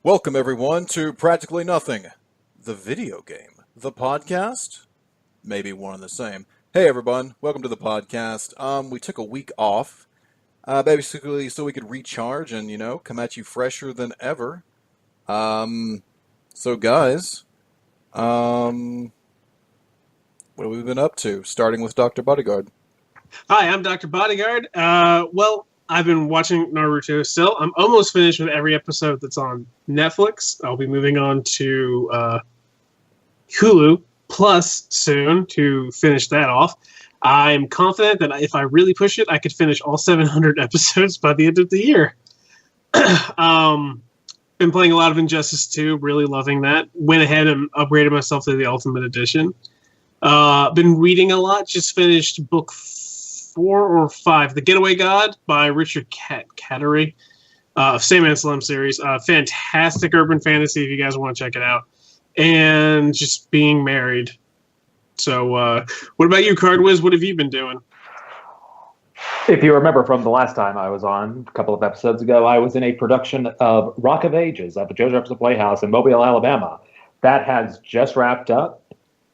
Welcome, everyone, to Practically Nothing, the video game, the podcast, maybe one and the same. Hey, everyone, welcome to the podcast. We took a week off, basically so we could recharge and, come at you fresher than ever. Um, guys, um, what have we been up to? Starting with Dr. Bodyguard. Hi, I'm Dr. Bodyguard. I've been watching Naruto still. I'm almost finished with every episode that's on Netflix. I'll be moving on to Hulu Plus soon to finish that off. I'm confident that if I really push it, I could finish all 700 episodes by the end of the year. Been playing a lot of Injustice 2, really loving that. Went ahead and upgraded myself to the Ultimate Edition. Been reading a lot. Just finished book 4 or 5, The Getaway God by Richard Cattery, Sandman Slim series. Fantastic urban fantasy if you guys want to check it out. And just being married. So, what about you, Cardwiz? What have you been doing? If you remember from the last time I was on, a couple of episodes ago, I was in a production of Rock of Ages at the Joe's Jefferson Playhouse in Mobile, Alabama. That has just wrapped up,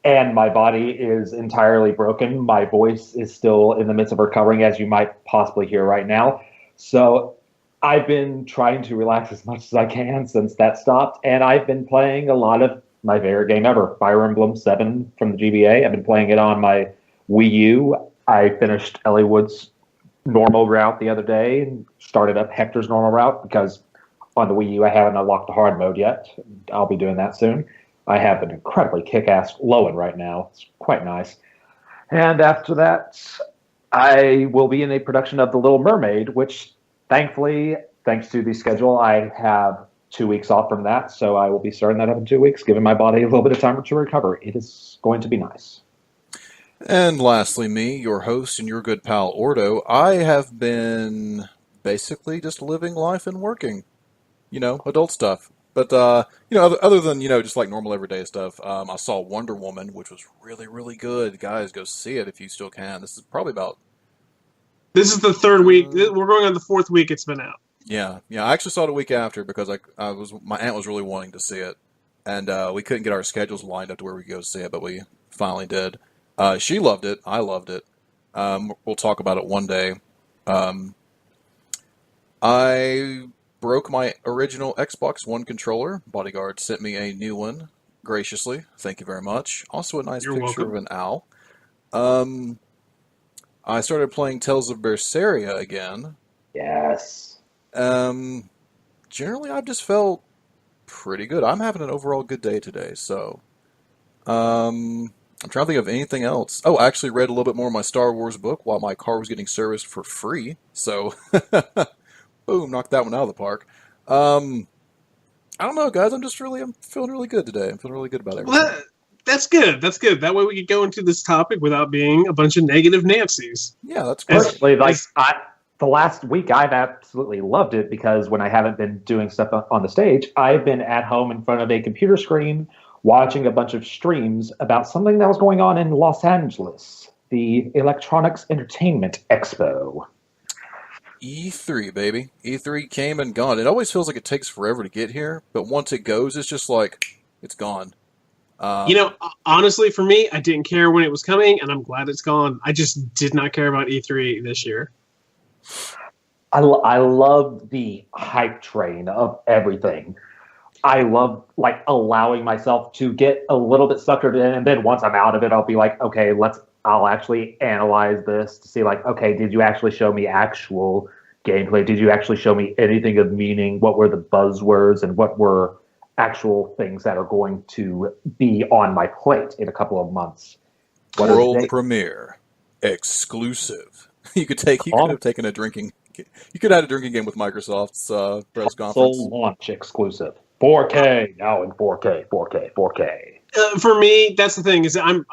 and my body is entirely broken. My voice is still in the midst of recovering, as you might possibly hear right now. So I've been trying to relax as much as I can since that stopped, and I've been playing a lot of my favorite game ever, Fire Emblem 7 from the GBA. I've been playing it on my Wii U. I finished Ellie Wood's normal route the other day and started up Hector's normal route because on the Wii U I haven't unlocked the hard mode yet. I'll be doing that soon. I have an incredibly kick-ass Lowen right now. It's quite nice. And after that, I will be in a production of The Little Mermaid, which thankfully, thanks to the schedule, I have 2 weeks off from that. So I will be starting that up in 2 weeks, giving my body a little bit of time to recover. It is going to be nice. And lastly, me, your host and your good pal, Ordo. I have been basically just living life and working, adult stuff. But, other than, just like normal everyday stuff, I saw Wonder Woman, which was really, really good. Guys, go see it if you still can. This is probably about... This is the third week. We're going on the fourth week it's been out. Yeah. I actually saw it a week after because my aunt was really wanting to see it. And we couldn't get our schedules lined up to where we could go see it, but we finally did. She loved it. I loved it. We'll talk about it one day. I broke my original Xbox One controller. Bodyguard sent me a new one, graciously. Thank you very much. Also a nice You're picture welcome. of an owl. I started playing Tales of Berseria again. Yes. Generally, I've just felt pretty good. I'm having an overall good day today, so... I'm trying to think of anything else. Oh, I actually read a little bit more of my Star Wars book while my car was getting serviced for free. So, boom, knocked that one out of the park. I don't know, guys. I'm feeling really good today. I'm feeling really good about everything. Well, that's good. That's good. That way we could go into this topic without being a bunch of negative Nancys. Yeah, that's great. Personally, the last week I've absolutely loved it because when I haven't been doing stuff on the stage, I've been at home in front of a computer screen watching a bunch of streams about something that was going on in Los Angeles, the Electronics Entertainment Expo. E3, baby. E3 came and gone. It always feels like it takes forever to get here, but once it goes, it's just like, it's gone. Honestly, for me, I didn't care when it was coming, and I'm glad it's gone. I just did not care about E3 this year. I love the hype train of everything. I love allowing myself to get a little bit suckered in, and then once I'm out of it, I'll be like, okay, I'll actually analyze this to see okay, did you actually show me actual gameplay? Did you actually show me anything of meaning? What were the buzzwords and what were actual things that are going to be on my plate in a couple of months? World premiere. Exclusive. You could have taken a drinking... You could have had a drinking game with Microsoft's press conference. Console launch exclusive. 4K, now in 4K. For me, that's the thing, is I'm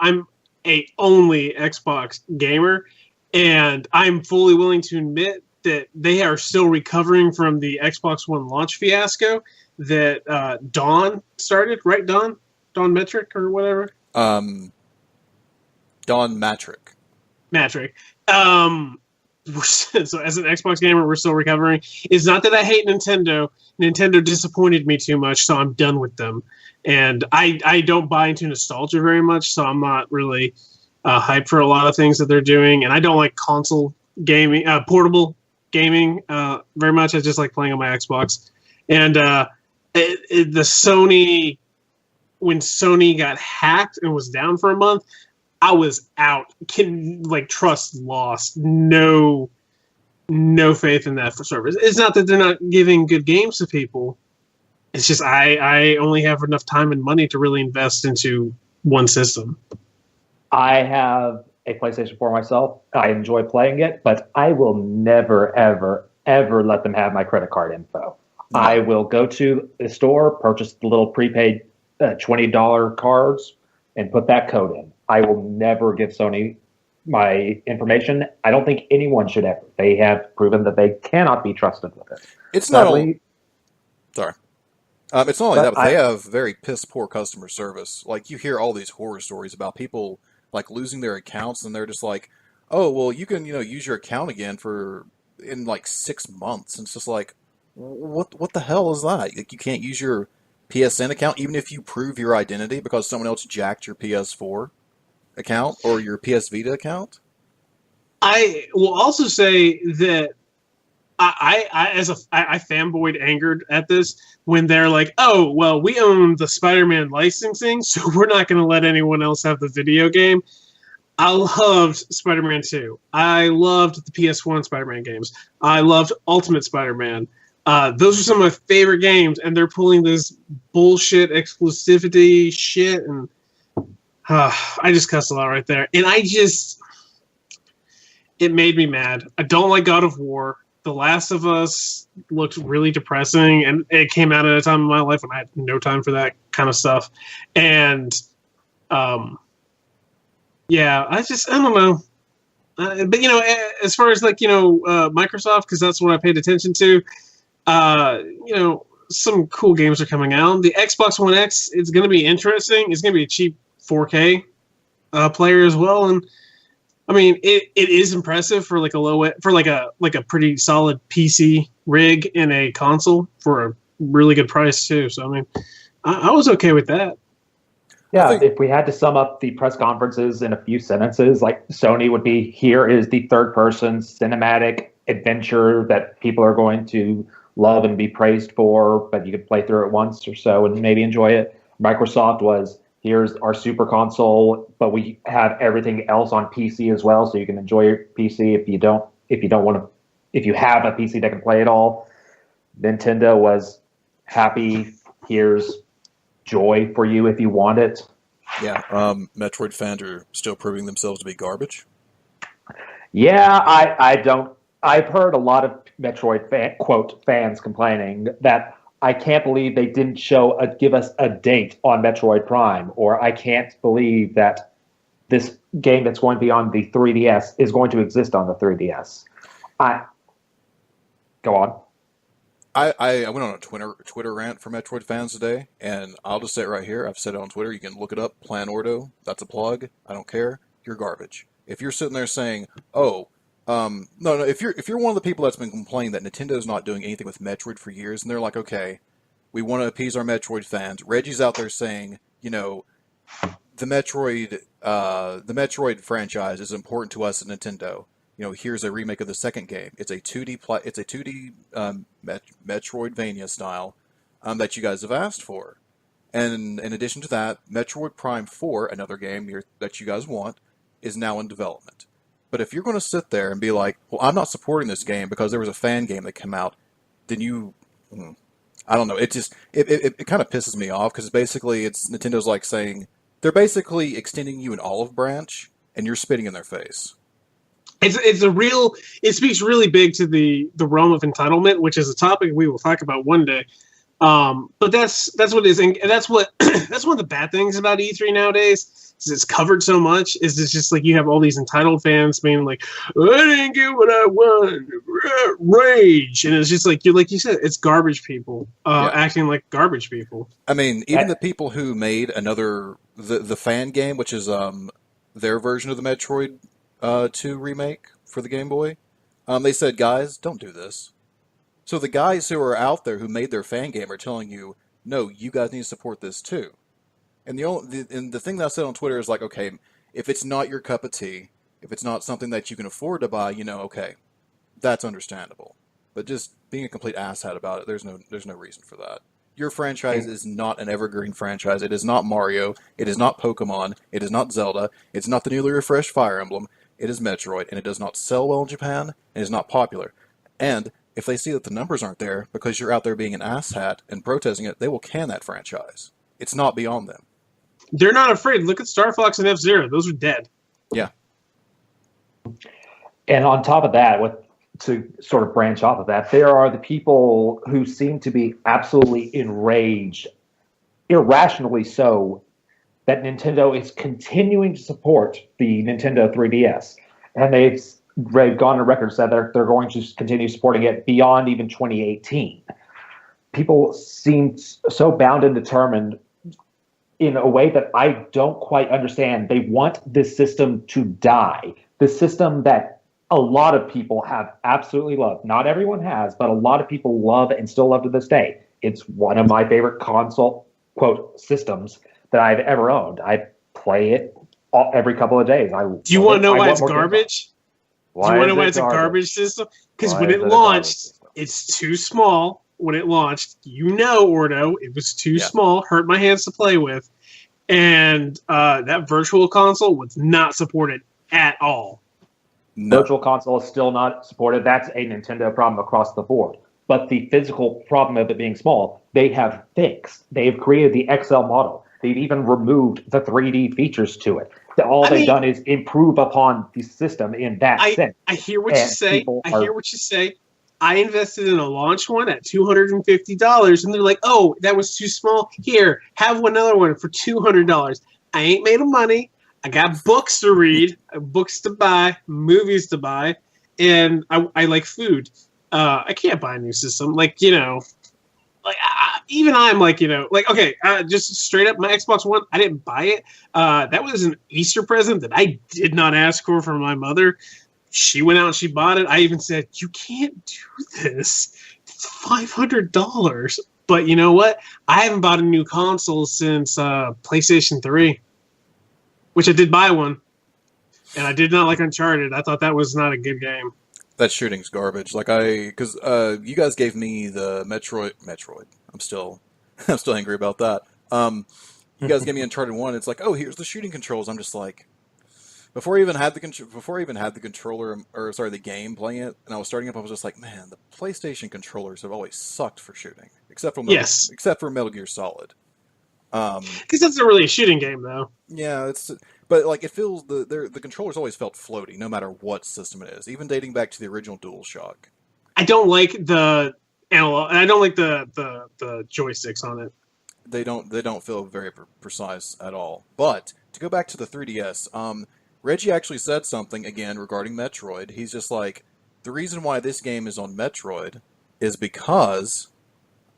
a only Xbox gamer, and I'm fully willing to admit that they are still recovering from the Xbox One launch fiasco that Dawn started, right, Dawn? Dawn Metric or whatever? Dawn Matrick. Matrick. so as an Xbox gamer, we're still recovering. It's not that I hate Nintendo. Nintendo disappointed me too much, so I'm done with them. And I don't buy into nostalgia very much, so I'm not really hyped for a lot of things that they're doing. And I don't like console gaming, portable gaming very much. I just like playing on my Xbox. And the Sony, when Sony got hacked and was down for a month, I was out. Trust lost. No faith in that for service. It's not that they're not giving good games to people. It's just I only have enough time and money to really invest into one system. I have a PlayStation 4 myself. I enjoy playing it, but I will never, ever, ever let them have my credit card info. No. I will go to the store, purchase the little prepaid $20 cards, and put that code in. I will never give Sony my information. I don't think anyone should ever. They have proven that they cannot be trusted with it. It's not only... Sorry. It's not only that, but they have very piss-poor customer service. Like, you hear all these horror stories about people, like, losing their accounts, and they're just like, oh, well, you can, use your account again in, 6 months. And it's just like, what the hell is that? Like, you can't use your PSN account, even if you prove your identity because someone else jacked your PS4 account or your PS Vita account? I will also say that I fanboyed angered at this when they're like, oh, well, we own the Spider-Man licensing, so we're not going to let anyone else have the video game. I loved Spider-Man 2. I loved the PS1 Spider-Man games. I loved Ultimate Spider-Man. Those are some of my favorite games, and they're pulling this bullshit exclusivity shit, and I just cussed a lot right there. And it made me mad. I don't like God of War. The Last of Us looked really depressing, and it came out at a time in my life when I had no time for that kind of stuff. And, yeah, I don't know. But, as far as, Microsoft, because that's what I paid attention to, some cool games are coming out. The Xbox One X, it's going to be interesting. It's going to be a cheap 4K player as well, and I mean it is impressive for a pretty solid PC rig in a console for a really good price too. So I mean, I was okay with that. Yeah, if we had to sum up the press conferences in a few sentences, like Sony would be, here is the third-person cinematic adventure that people are going to love and be praised for, but you could play through it once or so and maybe enjoy it. Microsoft was, here's our super console, but we have everything else on PC as well, so you can enjoy your PC if you have a PC that can play it all. Nintendo was happy, here's joy for you if you want it. Yeah, Metroid fans are still proving themselves to be garbage. Yeah, I've heard a lot of Metroid quote fans complaining that I can't believe they didn't give us a date on Metroid Prime, or I can't believe that this game that's going to be on the 3DS is going to exist on the 3DS. Go on. I went on a Twitter rant for Metroid fans today, and I'll just say it right here. I've said it on Twitter. You can look it up. Plan Ordo. That's a plug. I don't care. You're garbage. If you're sitting there saying, oh, no, if you're one of the people that's been complaining that Nintendo's not doing anything with Metroid for years, and they're like, okay, we want to appease our Metroid fans. Reggie's out there saying, the Metroid franchise is important to us at Nintendo. Here's a remake of the second game. It's a 2D Metroidvania style that you guys have asked for. And in addition to that, Metroid Prime 4, another game that you guys want, is now in development. But if you're going to sit there and be like, well, I'm not supporting this game because there was a fan game that came out, then I don't know. It kind of pisses me off because basically Nintendo's like saying, they're basically extending you an olive branch and you're spitting in their face. It speaks really big to the realm of entitlement, which is a topic we will talk about one day. But that's what it is, and that's one of the bad things about E3 nowadays. Is it's covered so much. Is it's just like you have all these entitled fans being like, I didn't get what I wanted, rage, and it's just like you said, it's garbage people acting like garbage people. I mean, even the people who made the fan game, which is their version of the Metroid 2 remake for the Game Boy. They said, guys, don't do this. So the guys who are out there who made their fan game are telling you, no, you guys need to support this too. And the thing that I said on Twitter is like, okay, if it's not your cup of tea, if it's not something that you can afford to buy, okay, that's understandable. But just being a complete asshat about it, there's no reason for that. Your franchise is not an evergreen franchise. It is not Mario. It is not Pokemon. It is not Zelda. It's not the newly refreshed Fire Emblem. It is Metroid, and it does not sell well in Japan, and is not popular. And if they see that the numbers aren't there because you're out there being an asshat and protesting it, they will can that franchise. It's not beyond them. They're not afraid. Look at Star Fox and F-Zero. Those are dead. Yeah. And on top of that, to sort of branch off of that, there are the people who seem to be absolutely enraged, irrationally so, that Nintendo is continuing to support the Nintendo 3DS. And they've gone on record said that they're going to continue supporting it beyond even 2018. People seem so bound and determined in a way that I don't quite understand. They want this system to die. The system that a lot of people have absolutely loved. Not everyone has, but a lot of people love and still love to this day. It's one of my favorite console, quote, systems that I've ever owned. I play it every couple of days. Do you want to know why it's garbage? Do you want to know why it's a garbage system? Because when it launched, it's too small. When it launched, Ordo, it was too small, hurt my hands to play with. And that virtual console was not supported at all. No. Virtual console is still not supported. That's a Nintendo problem across the board. But the physical problem of it being small, they have fixed. They've created the XL model. They've even removed the 3D features to it. All they've done is improve upon the system in that sense. I hear what you say. Hear what you say. I invested in a launch one at $250, and they're like, oh, that was too small. Here, have another one for $200. I ain't made of money. I got books to read, books to buy, movies to buy, and I like food. I can't buy a new system. Even I'm okay, just straight up, my Xbox One, I didn't buy it. That was an Easter present that I did not ask for from my mother. She went out and she bought it. I even said, you can't do this. It's $500. But you know what? I haven't bought a new console since PlayStation 3, which I did buy one. And I did not like Uncharted. I thought that was not a good game. That shooting's garbage. Because you guys gave me the Metroid. I'm still angry about that. You guys gave me Uncharted 1. It's like, oh, here's the shooting controls. I'm just like, before I even had the controller, the game playing it, and I was starting up, I was just like, man, the PlayStation controllers have always sucked for shooting, except for Metal Gear Solid. Because that's not really a shooting game, though. Yeah, but it feels the controllers always felt floaty, no matter what system it is, even dating back to the original DualShock. I don't like the analog. I don't like the joysticks on it. They don't feel very precise at all. But to go back to the 3DS, Reggie actually said something again regarding Metroid. He's just like, the reason why this game is on Metroid is because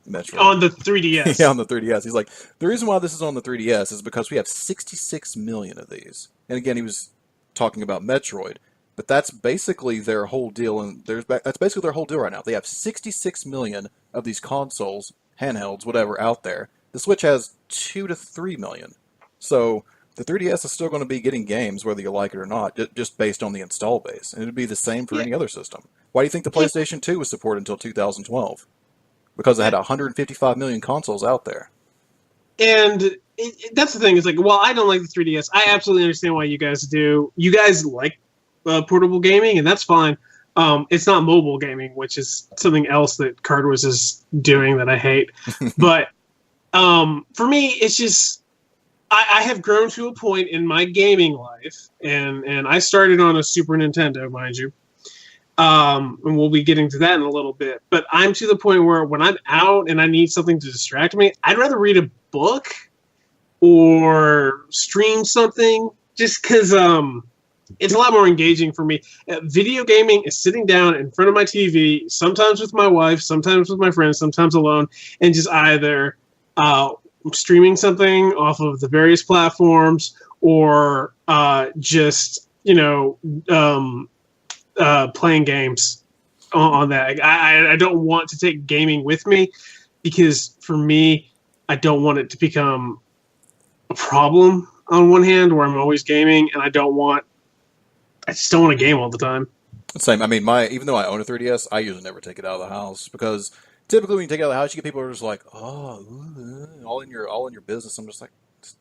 Metroid. On the 3DS. Yeah, on the 3DS. He's like, the reason why this is on the 3DS is because we have 66 million of these. And again, he was talking about Metroid, but that's basically their whole deal. And that's basically their whole deal right now. They have 66 million of these consoles, handhelds, whatever, out there. The Switch has 2 to 3 million. So the 3DS is still going to be getting games, whether you like it or not, just based on the install base. And it would be the same for any other system. Why do you think the PlayStation 2 was supported until 2012? Because it had 155 million consoles out there. And that's the thing. It's like, well, I don't like the 3DS. I absolutely understand why you guys do. You guys like portable gaming, and that's fine. It's not mobile gaming, which is something else that Cardwiz is doing that I hate. But for me, it's just, I have grown to a point in my gaming life, and I started on a Super Nintendo, mind you. And we'll be getting to that in a little bit. But I'm to the point where when I'm out and I need something to distract me, I'd rather read a book or stream something just because it's a lot more engaging for me. Video gaming is sitting down in front of my TV, sometimes with my wife, sometimes with my friends, sometimes alone, and just either streaming something off of the various platforms or just, playing games on that. I don't want to take gaming with me because for me, I don't want it to become a problem on one hand where I'm always gaming, and I just don't want to game all the time. Same. I mean, even though I own a 3DS, I usually never take it out of the house because typically when you take it out of the house, you get people who are just like, oh, all in your business. I'm just like,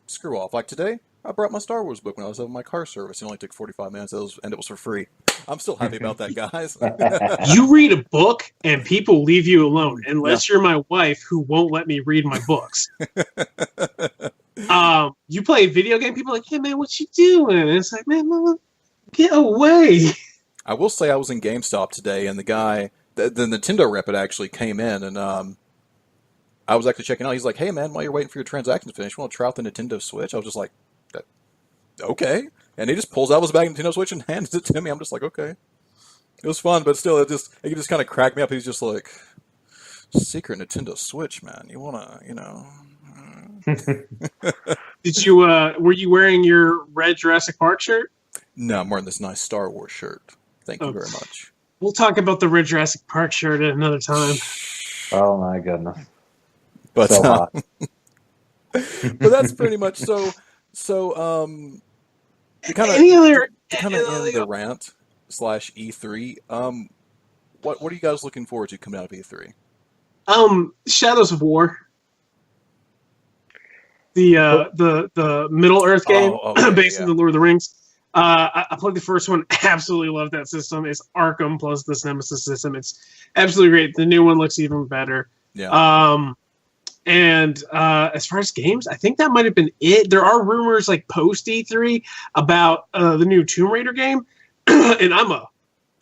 screw off. Like today, I brought my Star Wars book when I was having my car service. It only took 45 minutes, and it was for free. I'm still happy about that, guys. You read a book, and people leave you alone, unless you're my wife, who won't let me read my books. You play a video game, people are like, hey, man, what you doing? And it's like, man, mama, get away. I will say I was in GameStop today, and the guy, the Nintendo rep, had actually came in, and I was actually checking out. He's like, hey, man, while you're waiting for your transaction to finish, you want to try out the Nintendo Switch? I was just like, okay. And he just pulls out his bag of Nintendo Switch and hands it to me. I'm just like, okay. It was fun, but still, it just kind of cracked me up. He's just like, secret Nintendo Switch, man. You want to, you know. Did you, were you wearing your red Jurassic Park shirt? No, I'm wearing this nice Star Wars shirt. Thank you very much. We'll talk about the red Jurassic Park shirt at another time. Oh, my goodness. But, so hot. But that's pretty much so to kind of end the rant / E3. What are you guys looking forward to coming out of E3? Shadows of War. The Middle Earth game based on the Lord of the Rings. I played the first one. Absolutely love that system. It's Arkham plus this Nemesis system. It's absolutely great. The new one looks even better. Yeah. And as far as games, I think that might have been it. There are rumors like post E3 about the new Tomb Raider game, and I'm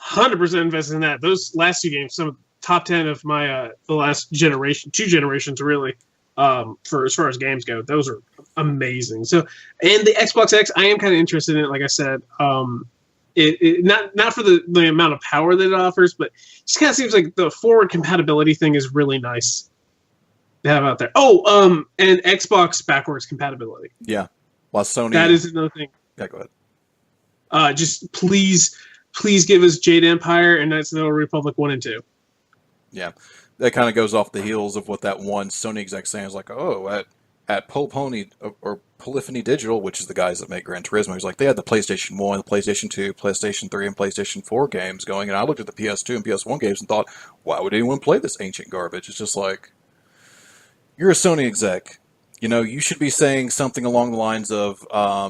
100% invested in that. Those last two games, some of the top 10 of my the last generation, 2 generations really, for as far as games go, those are amazing. So, and the Xbox X, I am kind of interested in it. Like I said, it not for the amount of power that it offers, but it just kind of seems like the forward compatibility thing is really nice to have out there. Oh, and Xbox backwards compatibility. Yeah. While Sony... That is another thing. Yeah, go ahead. Just please give us Jade Empire and Knights of the Old Republic 1 and 2. Yeah. That kind of goes off the heels of what that one Sony exec saying is like, oh, at Polyphony or Polyphony Digital, which is the guys that make Gran Turismo, he's like, they had the PlayStation 1, the PlayStation 2, PlayStation 3, and PlayStation 4 games going, and I looked at the PS2 and PS1 games and thought, why would anyone play this ancient garbage? It's just like... You're a Sony exec. You know, you should be saying something along the lines of, I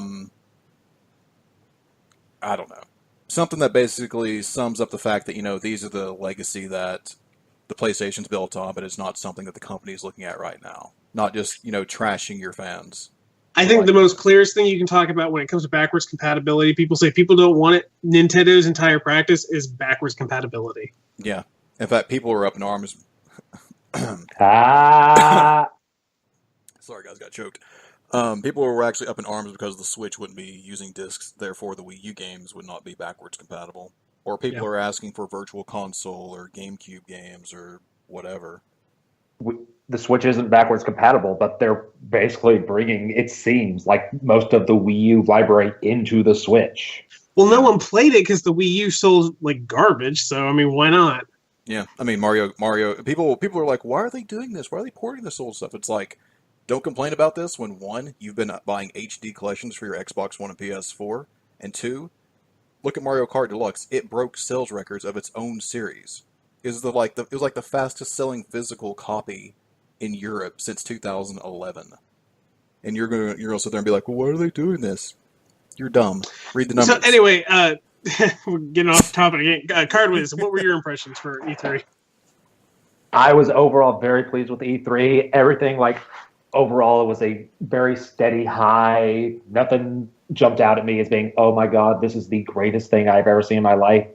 don't know, something that basically sums up the fact that, you know, these are the legacy that the PlayStation's built on, but it's not something that the company is looking at right now. Not just, you know, trashing your fans. I think the most clearest thing you can talk about when it comes to backwards compatibility, people say people don't want it. Nintendo's entire practice is backwards compatibility. Yeah. In fact, people are up in arms. Sorry, guys, got choked. People were actually up in arms because the Switch wouldn't be using discs, therefore the Wii U games would not be backwards compatible. Or people are asking for Virtual Console or GameCube games or whatever. The Switch isn't backwards compatible, but they're basically bringing, it seems, like most of the Wii U library into the Switch. Well, no one played it because the Wii U sold like garbage, so I mean, why not? Yeah, I mean, Mario. People are like, why are they doing this? Why are they porting this old stuff? It's like, don't complain about this when 1, you've been buying HD collections for your Xbox One and PS4, and 2, look at Mario Kart Deluxe. It broke sales records of its own series. It was like the fastest selling physical copy in Europe since 2011. And you're gonna sit there and be like, well, why are they doing this? You're dumb. Read the numbers. So anyway, we're getting off topic again. Cardwiz, what were your impressions for E3? I was overall very pleased with E3. Everything, like, overall, it was a very steady high. Nothing jumped out at me as being, oh my God, this is the greatest thing I've ever seen in my life.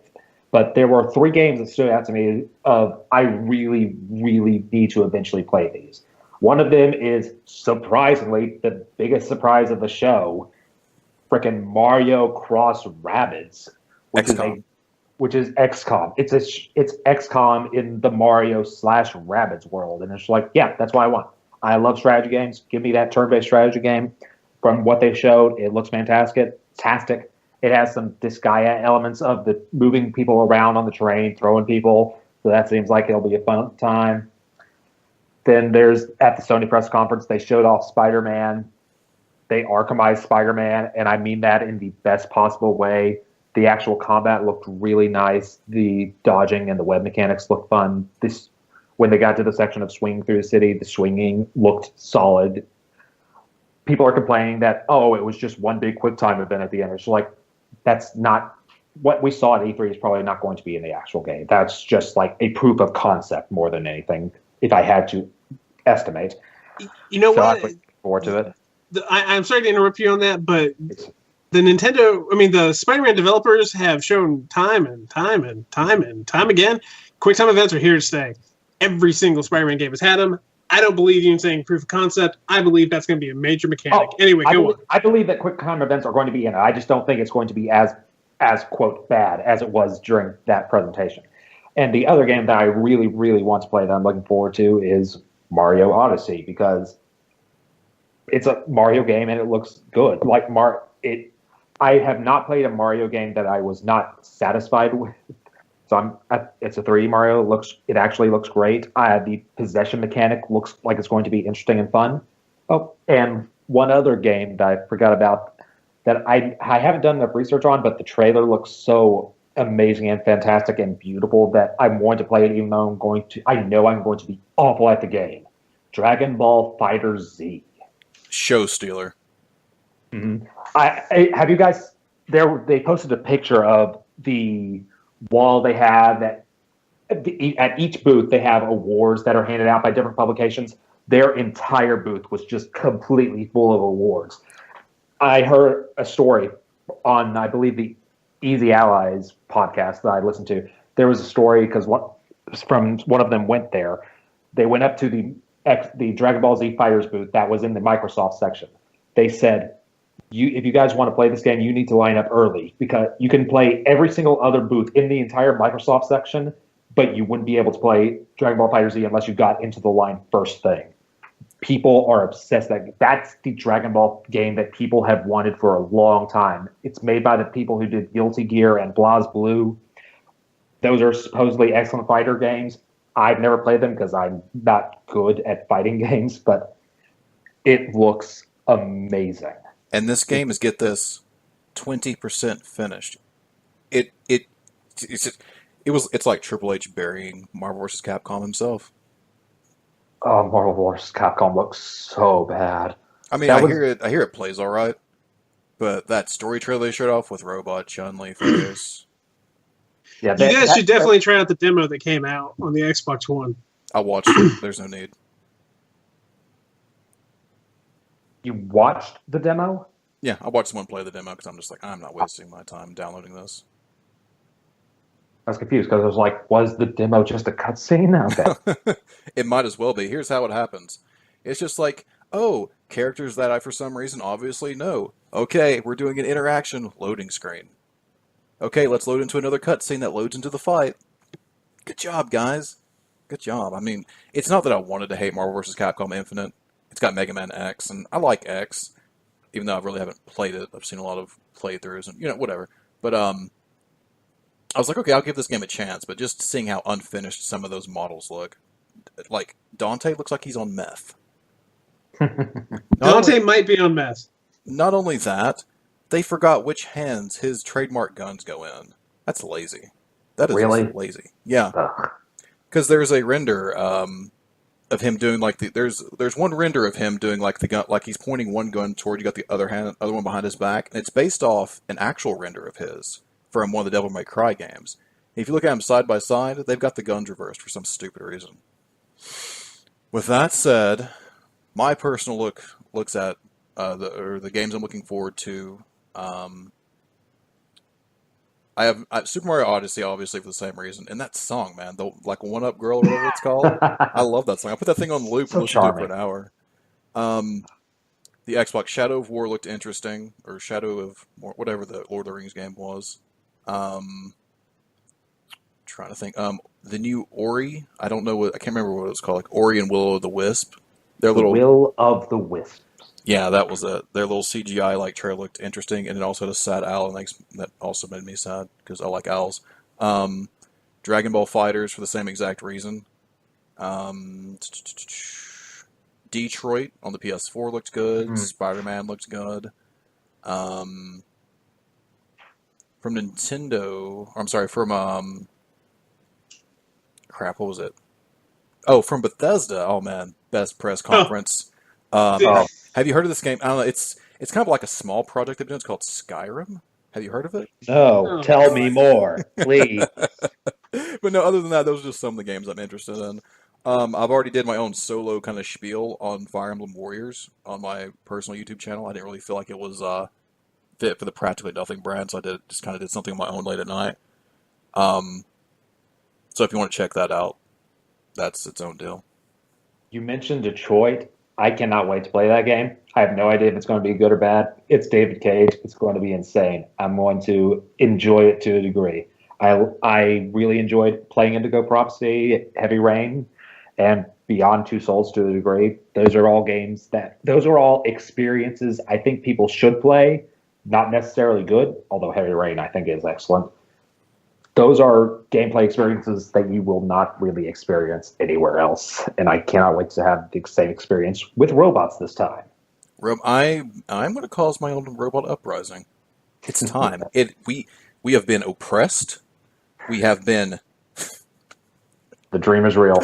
But there were 3 games that stood out to me of, I really, really need to eventually play these. One of them is, surprisingly, the biggest surprise of the show, frickin' Mario Cross Rabbids. Which is XCOM. It's XCOM in the Mario / Rabbids world, and it's like, yeah, that's what I want. I love strategy games. Give me that turn-based strategy game. From what they showed, it looks fantastic. It has some Disgaea elements of the moving people around on the train, throwing people. So that seems like it'll be a fun time. Then there's, at the Sony press conference, they showed off Spider-Man. They Arkhamized Spider-Man, and I mean that in the best possible way. The actual combat looked really nice. The dodging and the web mechanics looked fun. When they got to the section of swinging through the city, the swinging looked solid. People are complaining that, oh, it was just one big quick time event at the end. It's like, that's not what we saw at E3 is probably not going to be in the actual game. That's just like a proof of concept more than anything, if I had to estimate. You know so what? I'm looking forward to it. I'm sorry to interrupt you on that, but the Spider-Man developers have shown time and time again, QuickTime events are here to stay. Every single Spider-Man game has had them. I don't believe you in saying proof of concept. I believe that's going to be a major mechanic. Anyway, go on. I believe that QuickTime events are going to be in it. I just don't think it's going to be as quote bad as it was during that presentation. And the other game that I really, really want to play that I'm looking forward to is Mario Odyssey, because it's a Mario game and it looks good. I have not played a Mario game that I was not satisfied with. So it's a 3D Mario. It actually looks great. The possession mechanic looks like it's going to be interesting and fun. Oh, and one other game that I forgot about that I haven't done enough research on, but the trailer looks so amazing and fantastic and beautiful that I'm going to play it, even though I know I'm going to be awful at the game. Dragon Ball Fighter Z. Show stealer. Mm-hmm. Have you guys? They posted a picture of the wall they have that at each booth they have awards that are handed out by different publications. Their entire booth was just completely full of awards. I heard a story on, I believe, the Easy Allies podcast that I listened to. There was a story because one of them went there. They went up to the Dragon Ball Z Fighters booth that was in the Microsoft section. They said, if you guys want to play this game, you need to line up early because you can play every single other booth in the entire Microsoft section, but you wouldn't be able to play Dragon Ball Fighter Z unless you got into the line first thing. People are obsessed. That's the Dragon Ball game that people have wanted for a long time. It's made by the people who did Guilty Gear and BlazBlue. Those are supposedly excellent fighter games. I've never played them because I'm not good at fighting games, but it looks amazing. And this game is, get this, 20% finished. It's like Triple H burying Marvel vs. Capcom himself. Oh, Marvel vs. Capcom looks so bad. I mean, I hear it plays all right, but that story trailer they showed off with Robot, Chun-Li, Furious. Yeah, you guys should definitely try out the demo that came out on the Xbox One. I watched it. There's no need. You watched the demo? Yeah, I watched someone play the demo because I'm just like, I'm not wasting my time downloading this. I was confused because I was like, was the demo just a cutscene? Okay. It might as well be. Here's how it happens. It's just like, oh, characters that I, for some reason, obviously know. Okay, we're doing an interaction loading screen. Okay, let's load into another cutscene that loads into the fight. Good job, guys. Good job. I mean, it's not that I wanted to hate Marvel vs. Capcom Infinite. It's got Mega Man X, and I like X, even though I really haven't played it. I've seen a lot of playthroughs and, whatever. But, I was like, okay, I'll give this game a chance, but just seeing how unfinished some of those models look. Like, Dante looks like he's on meth. Dante might be on meth. Not only that, they forgot which hands his trademark guns go in. That's lazy. That is really lazy. Yeah. Because there's a render of him doing like there's one render of him doing like the gun, like he's pointing one gun toward, you got the other one behind his back, and it's based off an actual render of his from one of the Devil May Cry games. If you look at them side by side, they've got the guns reversed for some stupid reason. With that said, my personal looks at the games I'm looking forward to. I have Super Mario Odyssey, obviously, for the same reason. And that song, man, the like One Up Girl or whatever it's called, I love that song. I put that thing on loop and listened to it for an hour. The Xbox Shadow of War looked interesting, or Shadow of whatever the Lord of the Rings game was. Trying to think. The new Ori, I don't know I can't remember what it was called. Like Ori and Will of the Wisp. They're little Will of the Wisp. Yeah, that was it. Their little CGI like trailer looked interesting, and it also had a sad owl, and that also made me sad because I like owls. Um, Dragon Ball Fighters for the same exact reason. Um, Detroit on the PS4 looked good. Mm. Spider-Man looked good. Um, from Nintendo, I'm sorry, from crap, what was it? Oh, from Bethesda. Oh man, best press conference. Oh, Have you heard of this game? I don't know. It's kind of like a small project they've done. It's called Skyrim. Have you heard of it? no. Oh, Tell God. me more, please. But no, other than that, those are just some of the games I'm interested in. I've already did my own solo kind of spiel on Fire Emblem Warriors on my personal YouTube channel. I didn't really feel like it was fit for the Practically Nothing brand, so I just kind of did something on my own late at night. Um, so if you want to check that out, that's its own deal. You mentioned Detroit. I cannot wait to play that game. I have no idea if it's going to be good or bad. It's David Cage. It's going to be insane. I'm going to enjoy it to a degree. I really enjoyed playing Indigo Prophecy, Heavy Rain, and Beyond Two Souls to a degree. Those are all experiences I think people should play. Not necessarily good, although Heavy Rain I think is excellent. Those are gameplay experiences that you will not really experience anywhere else, and I cannot wait to have the same experience with robots this time. I'm going to cause my own robot uprising. It's time. We have been oppressed. We have been. The dream is real.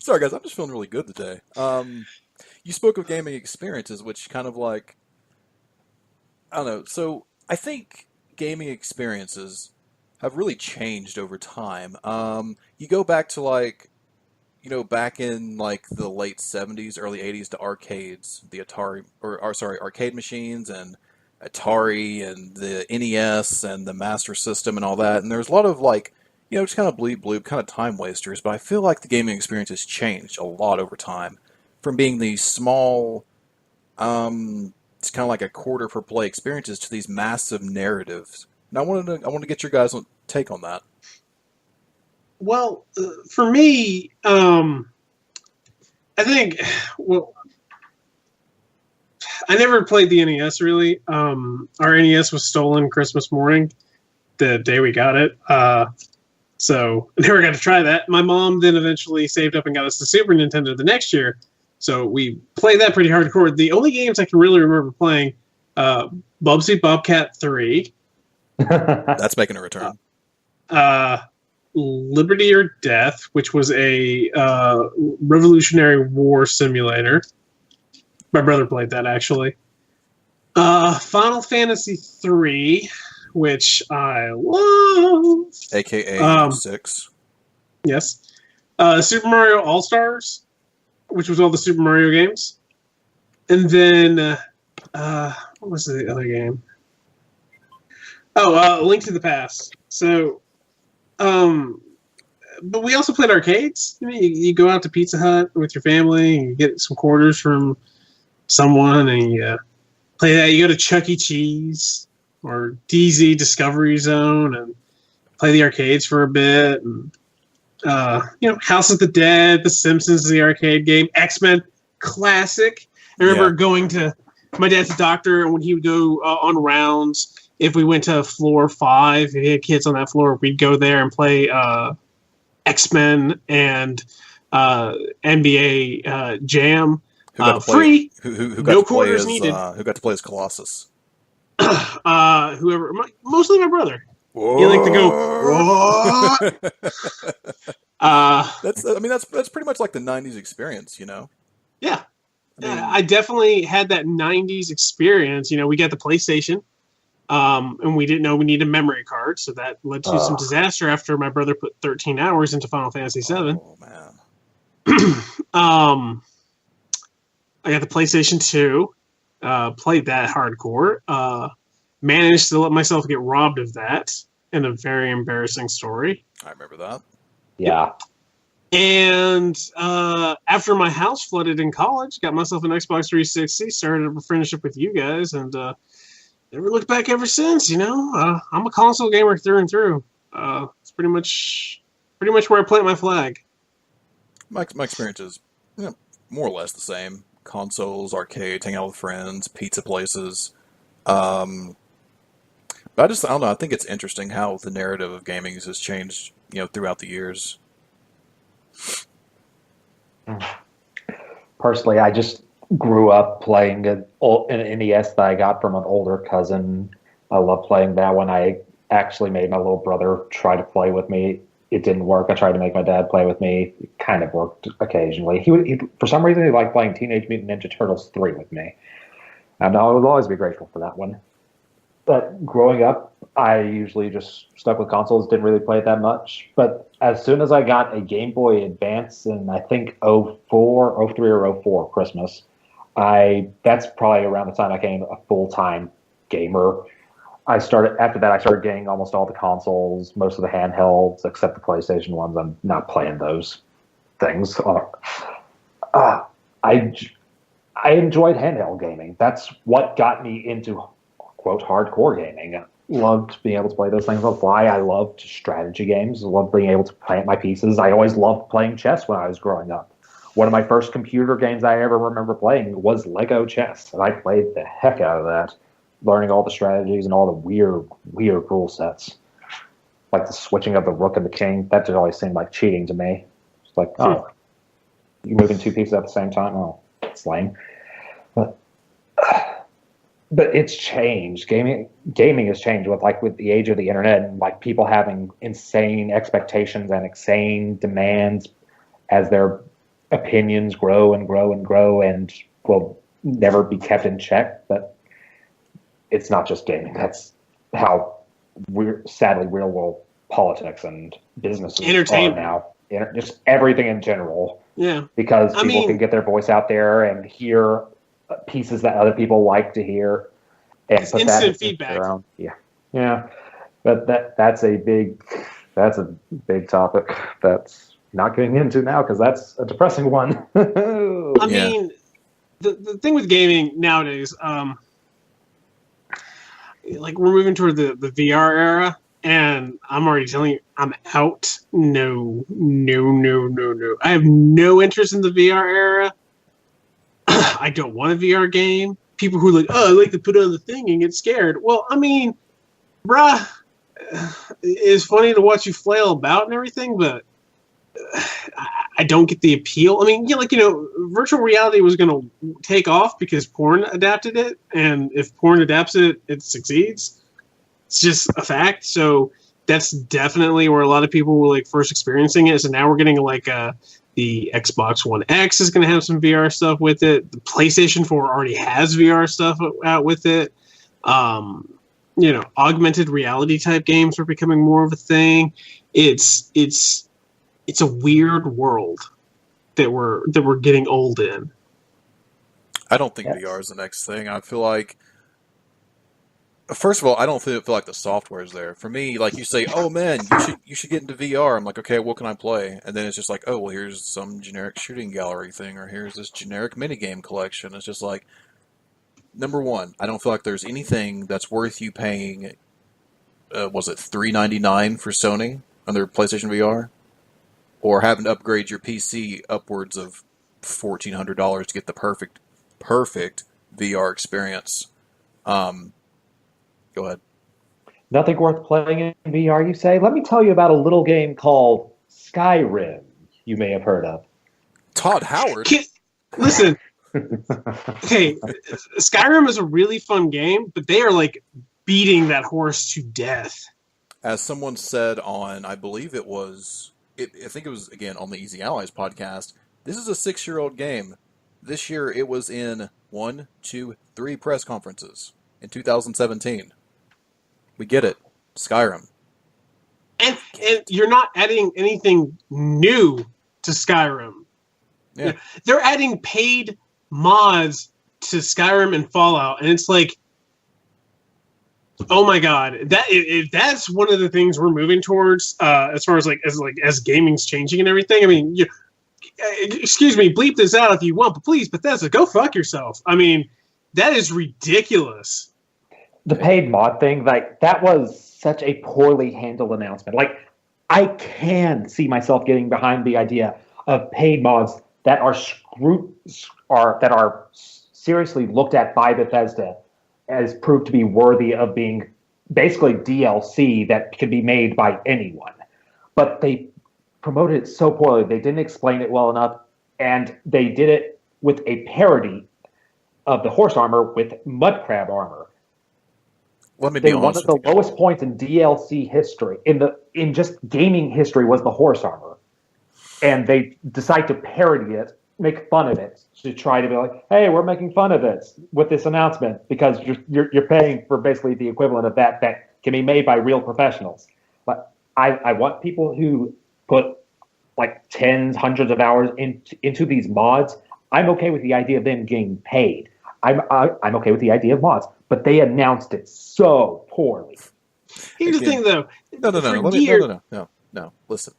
Sorry, guys. I'm just feeling really good today. You spoke of gaming experiences, which kind of like I don't know. So I think gaming experiences have really changed over time. You go back to back in like the late 70s, early 80s to arcades, the Atari, or sorry, arcade machines and Atari and the NES and the Master System and all that. And there's a lot of just kind of bleep bloop, kind of time wasters. But I feel like the gaming experience has changed a lot over time, from being these small, it's kind of like a quarter per play experiences to these massive narratives. And I wanted to get your guys' take on that. Well, for me, I think, I never played the NES really. Our NES was stolen Christmas morning, the day we got it. So I never got to try that. My mom then eventually saved up and got us the Super Nintendo the next year. So we played that pretty hardcore. The only games I can really remember playing, Bubsy Bobcat 3. That's making a return. Liberty or Death, which was a Revolutionary War simulator. My brother played that, actually. Final Fantasy 3, which I love. AKA 6. Yes. Super Mario All-Stars, which was all the Super Mario games. And then, what was the other game? Oh, Link to the Past. So, but we also played arcades. You go out to Pizza Hut with your family, and you get some quarters from someone, and you play that. You go to Chuck E. Cheese or DZ Discovery Zone and play the arcades for a bit. And, House of the Dead, The Simpsons, the arcade game, X-Men, classic. I remember going to my dad's a doctor, and when he would go on rounds, if we went to floor 5, if he had kids on that floor, we'd go there and play X-Men and NBA Jam. Free. Who got no to play quarters as, needed. Who got to play as Colossus? Mostly my brother. Whoa. He liked to go. That's pretty much like the '90s experience, you know. Yeah. I mean, I definitely had that 90s experience. We got the PlayStation, and we didn't know we needed a memory card, so that led to some disaster after my brother put 13 hours into Final Fantasy VII. Oh, man. I got the PlayStation 2, played that hardcore, managed to let myself get robbed of that in a very embarrassing story. I remember that. Yeah. And after my house flooded in college, got myself an Xbox 360, started a friendship with you guys, and never looked back ever since. I'm a console gamer through and through. It's pretty much where I plant my flag. My experience is more or less the same. consoles, arcades, hang out with friends, pizza places. But I don't know. I think it's interesting how the narrative of gaming has changed, throughout the years. Personally, I just grew up playing an NES that I got from an older cousin. I love playing that one. I actually made my little brother try to play with me. It didn't work. I tried to make my dad play with me. It kind of worked occasionally. He for some reason, he liked playing Teenage Mutant Ninja Turtles 3 with me. And I will always be grateful for that one. But growing up, I usually just stuck with consoles, didn't really play it that much. But as soon as I got a Game Boy Advance in, I think, 04, 03 or 04 Christmas, that's probably around the time I became a full-time gamer. After that, I started getting almost all the consoles, most of the handhelds, except the PlayStation ones. I'm not playing those things. I enjoyed handheld gaming. That's what got me into, quote, hardcore gaming. I loved being able to play those things on the fly. I loved strategy games. I loved being able to plant my pieces. I always loved playing chess when I was growing up. One of my first computer games I ever remember playing was Lego chess, and I played the heck out of that, learning all the strategies and all the weird rule sets. Like the switching of the rook and the king, that just always seemed like cheating to me. It's like, oh, you're moving two pieces at the same time? Oh, it's lame. But it's changed. Gaming has changed with the age of the internet and like people having insane expectations and insane demands as their opinions grow and grow and grow and will never be kept in check. But it's not just gaming. That's how sadly real world politics and businesses are now. Just everything in general. Yeah. Because people can get their voice out there and hear pieces that other people like to hear and put that in feedback. Yeah. But that's a big topic that's not getting into now because that's a depressing one. I mean, the thing with gaming nowadays, like we're moving toward the VR era, and I'm already telling you, I'm out. No. I have no interest in the VR era. I don't want a VR game. People who are like, oh, I like to put on the thing and get scared. Well, I mean, bruh, it's funny to watch you flail about and everything, but I don't get the appeal. I mean, virtual reality was going to take off because porn adapted it, and if porn adapts it, it succeeds. It's just a fact. So that's definitely where a lot of people were like first experiencing it. So now we're getting like the Xbox One X is going to have some VR stuff with it. The PlayStation 4 already has VR stuff out with it. Augmented reality type games are becoming more of a thing. It's a weird world that we're getting old in. I don't think VR is the next thing. I feel like, first of all, I don't feel like the software is there. For me, like you say, oh man, you should get into VR. I'm like, okay, what can I play? And then it's just like, oh well, here's some generic shooting gallery thing, or here's this generic minigame collection. It's just like, number one, I don't feel like there's anything that's worth you paying. Was it $399 for Sony on their PlayStation VR? Or having to upgrade your PC upwards of $1,400 to get the perfect VR experience. Go ahead. Nothing worth playing in VR, you say? Let me tell you about a little game called Skyrim you may have heard of. Todd Howard? Listen. Hey, Skyrim is a really fun game, but they are like beating that horse to death. As someone said on, I believe it was... I think it was, again, on the Easy Allies podcast, this is a 6-year-old game. This year it was in 1, 2, 3 press conferences in 2017. We get it. Skyrim. And you're not adding anything new to Skyrim. Yeah. They're adding paid mods to Skyrim and Fallout, and it's like, oh my god, that's one of the things we're moving towards as far as gaming's changing and everything. I mean, excuse me, bleep this out if you want, but please, Bethesda, go fuck yourself. I mean, that is ridiculous. The paid mod thing, like that was such a poorly handled announcement. Like, I can see myself getting behind the idea of paid mods that are seriously looked at by Bethesda as proved to be worthy of being basically DLC that could be made by anyone. But they promoted it so poorly. They didn't explain it well enough, and they did it with a parody of the horse armor with mud crab armor. Let me be honest. One of the lowest points in DLC history, in just gaming history, was the horse armor. And they decide to parody it, make fun of it, to try to be like, hey, we're making fun of it with this announcement because you're paying for basically the equivalent of that can be made by real professionals. But I want people who put like tens, hundreds of hours into these mods. I'm okay with the idea of them getting paid. I'm okay with the idea of mods, but they announced it so poorly. Here's the thing, though. No. Listen,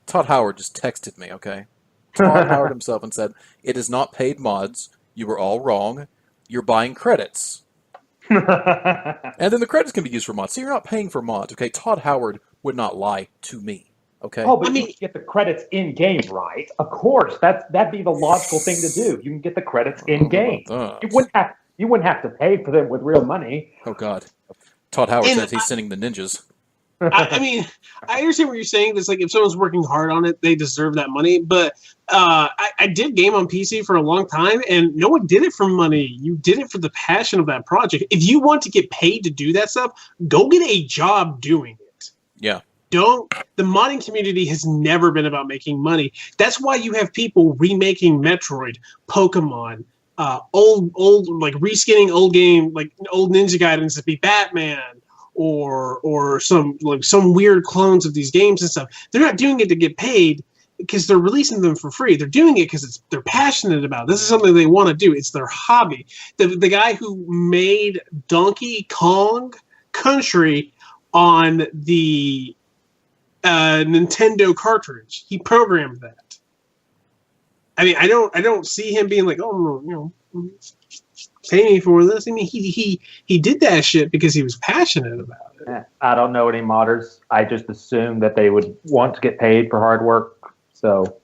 Todd Howard just texted me. Okay, Todd Howard himself and said it is not paid mods. You were all wrong. You're buying credits, and then the credits can be used for mods. So you're not paying for mods. Okay, Todd Howard would not lie to me. Okay. Oh, but you can get the credits in game, right? Of course, that'd be the logical thing to do. You can get the credits in game. You wouldn't have to pay for them with real money. Oh God, Todd Howard says he's sending the ninjas. I understand what you're saying. It's like if someone's working hard on it, they deserve that money. But I did game on PC for a long time, and no one did it for money. You did it for the passion of that project. If you want to get paid to do that stuff, go get a job doing it. Yeah. The modding community has never been about making money. That's why you have people remaking Metroid, Pokemon, old like reskinning old game, like old Ninja Gaidens to be Batman, or some weird clones of these games and stuff. They're not doing it to get paid because they're releasing them for free. They're doing it because they're passionate about it. This is something they want to do. It's their hobby. The guy who made Donkey Kong Country on the Nintendo cartridge, he programmed that. I mean, I don't see him being like, oh, pay me for this. I mean, he did that shit because he was passionate about it. I don't know any modders. I just assume that they would want to get paid for hard work. So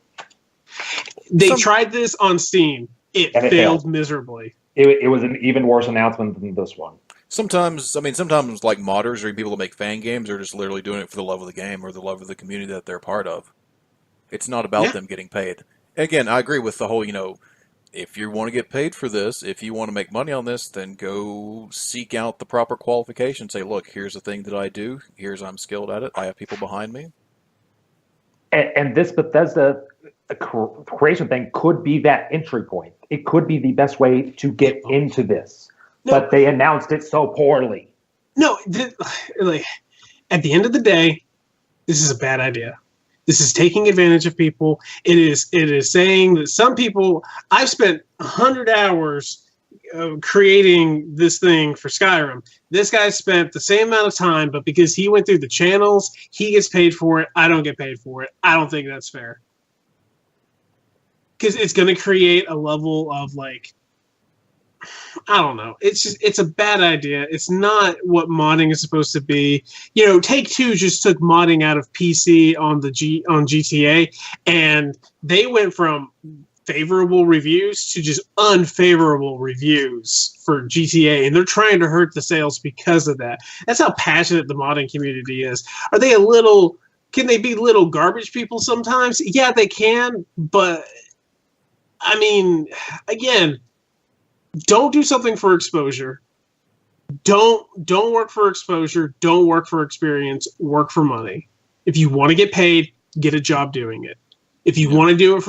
they tried this on Steam. It failed miserably. It was an even worse announcement than this one. Sometimes like modders or people that make fan games are just literally doing it for the love of the game or the love of the community that they're part of. It's not about them getting paid. Again, I agree with the whole, if you want to get paid for this, if you want to make money on this, then go seek out the proper qualifications. Say, look, here's the thing that I do. I'm skilled at it. I have people behind me. And this Bethesda creation thing could be that entry point. It could be the best way to get into this. No, but they announced it so poorly. No, at the end of the day, this is a bad idea. This is taking advantage of people. It is saying that some people. I've spent 100 hours creating this thing for Skyrim. This guy spent the same amount of time, but because he went through the channels, he gets paid for it. I don't get paid for it. I don't think that's fair. Because it's going to create a level of I don't know. It's a bad idea. It's not what modding is supposed to be. Take-Two just took modding out of PC on GTA, and they went from favorable reviews to just unfavorable reviews for GTA, and they're trying to hurt the sales because of that. That's how passionate the modding community is. Are they can they be little garbage people sometimes? Yeah, they can, but I mean, again, don't do something for exposure. Don't work for exposure. Don't work for experience. Work for money. If you want to get paid, get a job doing it. If you want to do it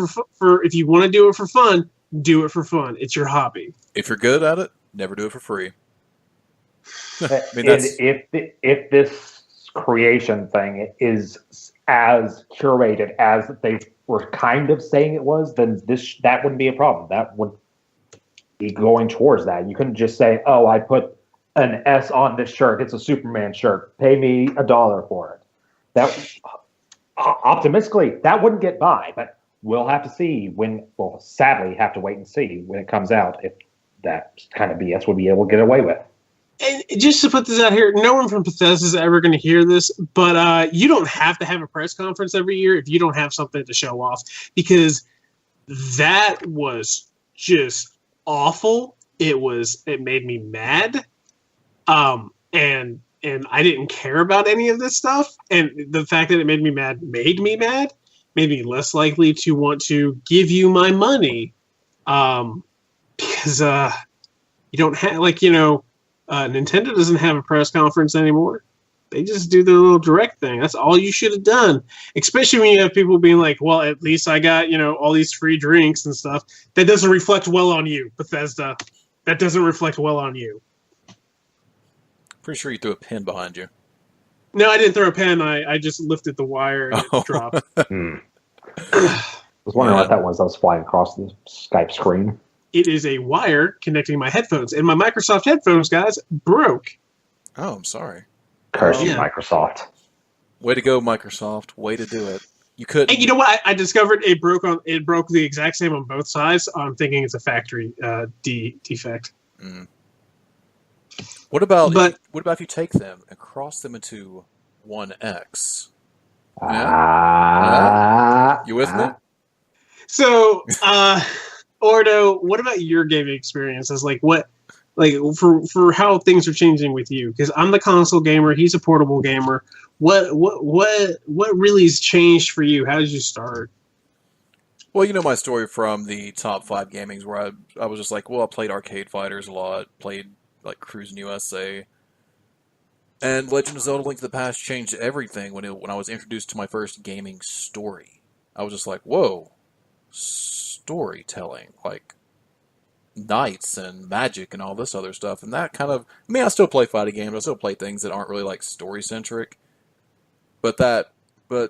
if you want to do it for fun, do it for fun. It's your hobby. If you're good at it, never do it for free. If this creation thing is as curated as they were kind of saying it was, then that wouldn't be a problem. That would be going towards that. You couldn't just say, "Oh, I put an S on this shirt. It's a Superman shirt. Pay me $1 for it." That optimistically, that wouldn't get by. But we'll have to see sadly, have to wait and see when it comes out if that kind of BS would be able to get away with. And just to put this out here, no one from Bethesda is ever going to hear this, but you don't have to have a press conference every year if you don't have something to show off, because That was just awful. It made me mad. And I didn't care about any of this stuff. And the fact that it made me mad, made me less likely to want to give you my money. Because you don't have, Nintendo doesn't have a press conference anymore. They just do their little direct thing. That's all you should have done. Especially when you have people being like, well, at least I got, all these free drinks and stuff. That doesn't reflect well on you, Bethesda. That doesn't reflect well on you. Pretty sure you threw a pin behind you. No, I didn't throw a pen. I just lifted the wire and it dropped. I was wondering what that was. I was flying across the Skype screen. It is a wire connecting my headphones. And my Microsoft headphones, guys, broke. Oh, I'm sorry. Curse you, Microsoft. Way to go, Microsoft. Way to do it. You couldn't. And you know what? I discovered it broke the exact same on both sides. I'm thinking it's a factory defect. Mm. What about if you take them and cross them into 1X? Yeah? You with me? So, Ordo, what about your gaming experiences? For how things are changing with you? Because I'm the console gamer, he's a portable gamer. What really has changed for you? How did you start? Well, you know my story from the top 5 gamings where I was just like, well, I played Arcade Fighters a lot, played like Cruis'n USA, and Legend of Zelda: Link to the Past changed everything when I was introduced to my first gaming story. I was just like, whoa, storytelling, like knights and magic and all this other stuff, and that kind of, I mean, I still play fighting games, I still play things that aren't really like story-centric, but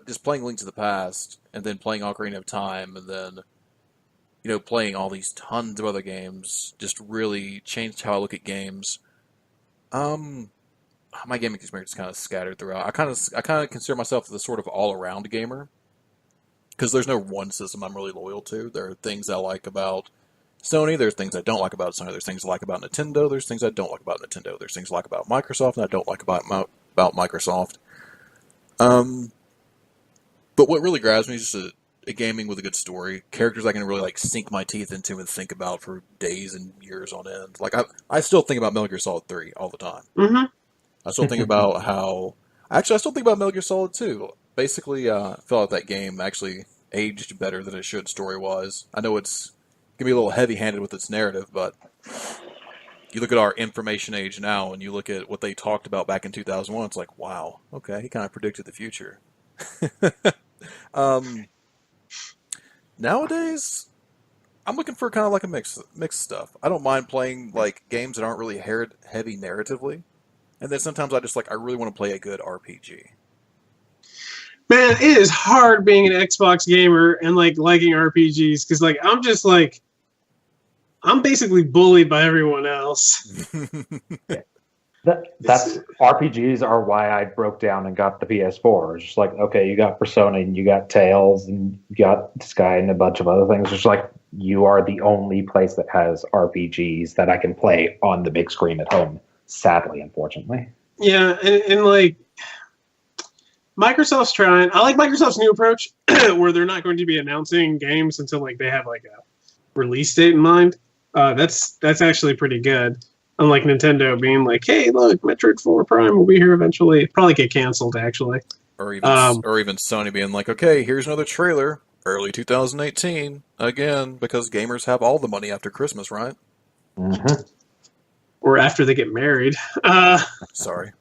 just playing Link to the Past, and then playing Ocarina of Time, and then playing all these tons of other games just really changed how I look at games. My gaming experience is kind of scattered throughout. I kind of consider myself the sort of all-around gamer because there's no one system I'm really loyal to. There are things I like about Sony. There's things I don't like about Sony. There's things I like about Nintendo. There's things I don't like about Nintendo. There's things I like about Microsoft and I don't like about Microsoft. But what really grabs me is just a gaming with a good story, characters I can really sink my teeth into and think about for days and years on end. I still think about Metal Gear Solid 3 all the time. Mm-hmm. I still think about I still think about Metal Gear Solid 2. Basically, I felt like that game actually aged better than it should story-wise. I know it's going to be a little heavy-handed with its narrative, but you look at our information age now and you look at what they talked about back in 2001, it's like, wow, okay, he kind of predicted the future. Nowadays, I'm looking for kind of like a mixed stuff. I don't mind playing games that aren't really heavy narratively, and then sometimes I really want to play a good RPG. Man, it is hard being an Xbox gamer and liking RPGs because I'm basically bullied by everyone else. That's RPGs are why I broke down and got the PS4. It's just okay, you got Persona and you got Tales and you got Sky and a bunch of other things. It's just you are the only place that has RPGs that I can play on the big screen at home. Sadly, unfortunately. Yeah, and Microsoft's trying. I like Microsoft's new approach where they're not going to be announcing games until they have a release date in mind. That's actually pretty good. Unlike Nintendo being hey, look, Metroid 4 Prime will be here eventually. Probably get canceled, actually. Or even Sony being okay, here's another trailer, early 2018, again, because gamers have all the money after Christmas, right? Mm-hmm. Or after they get married. Sorry.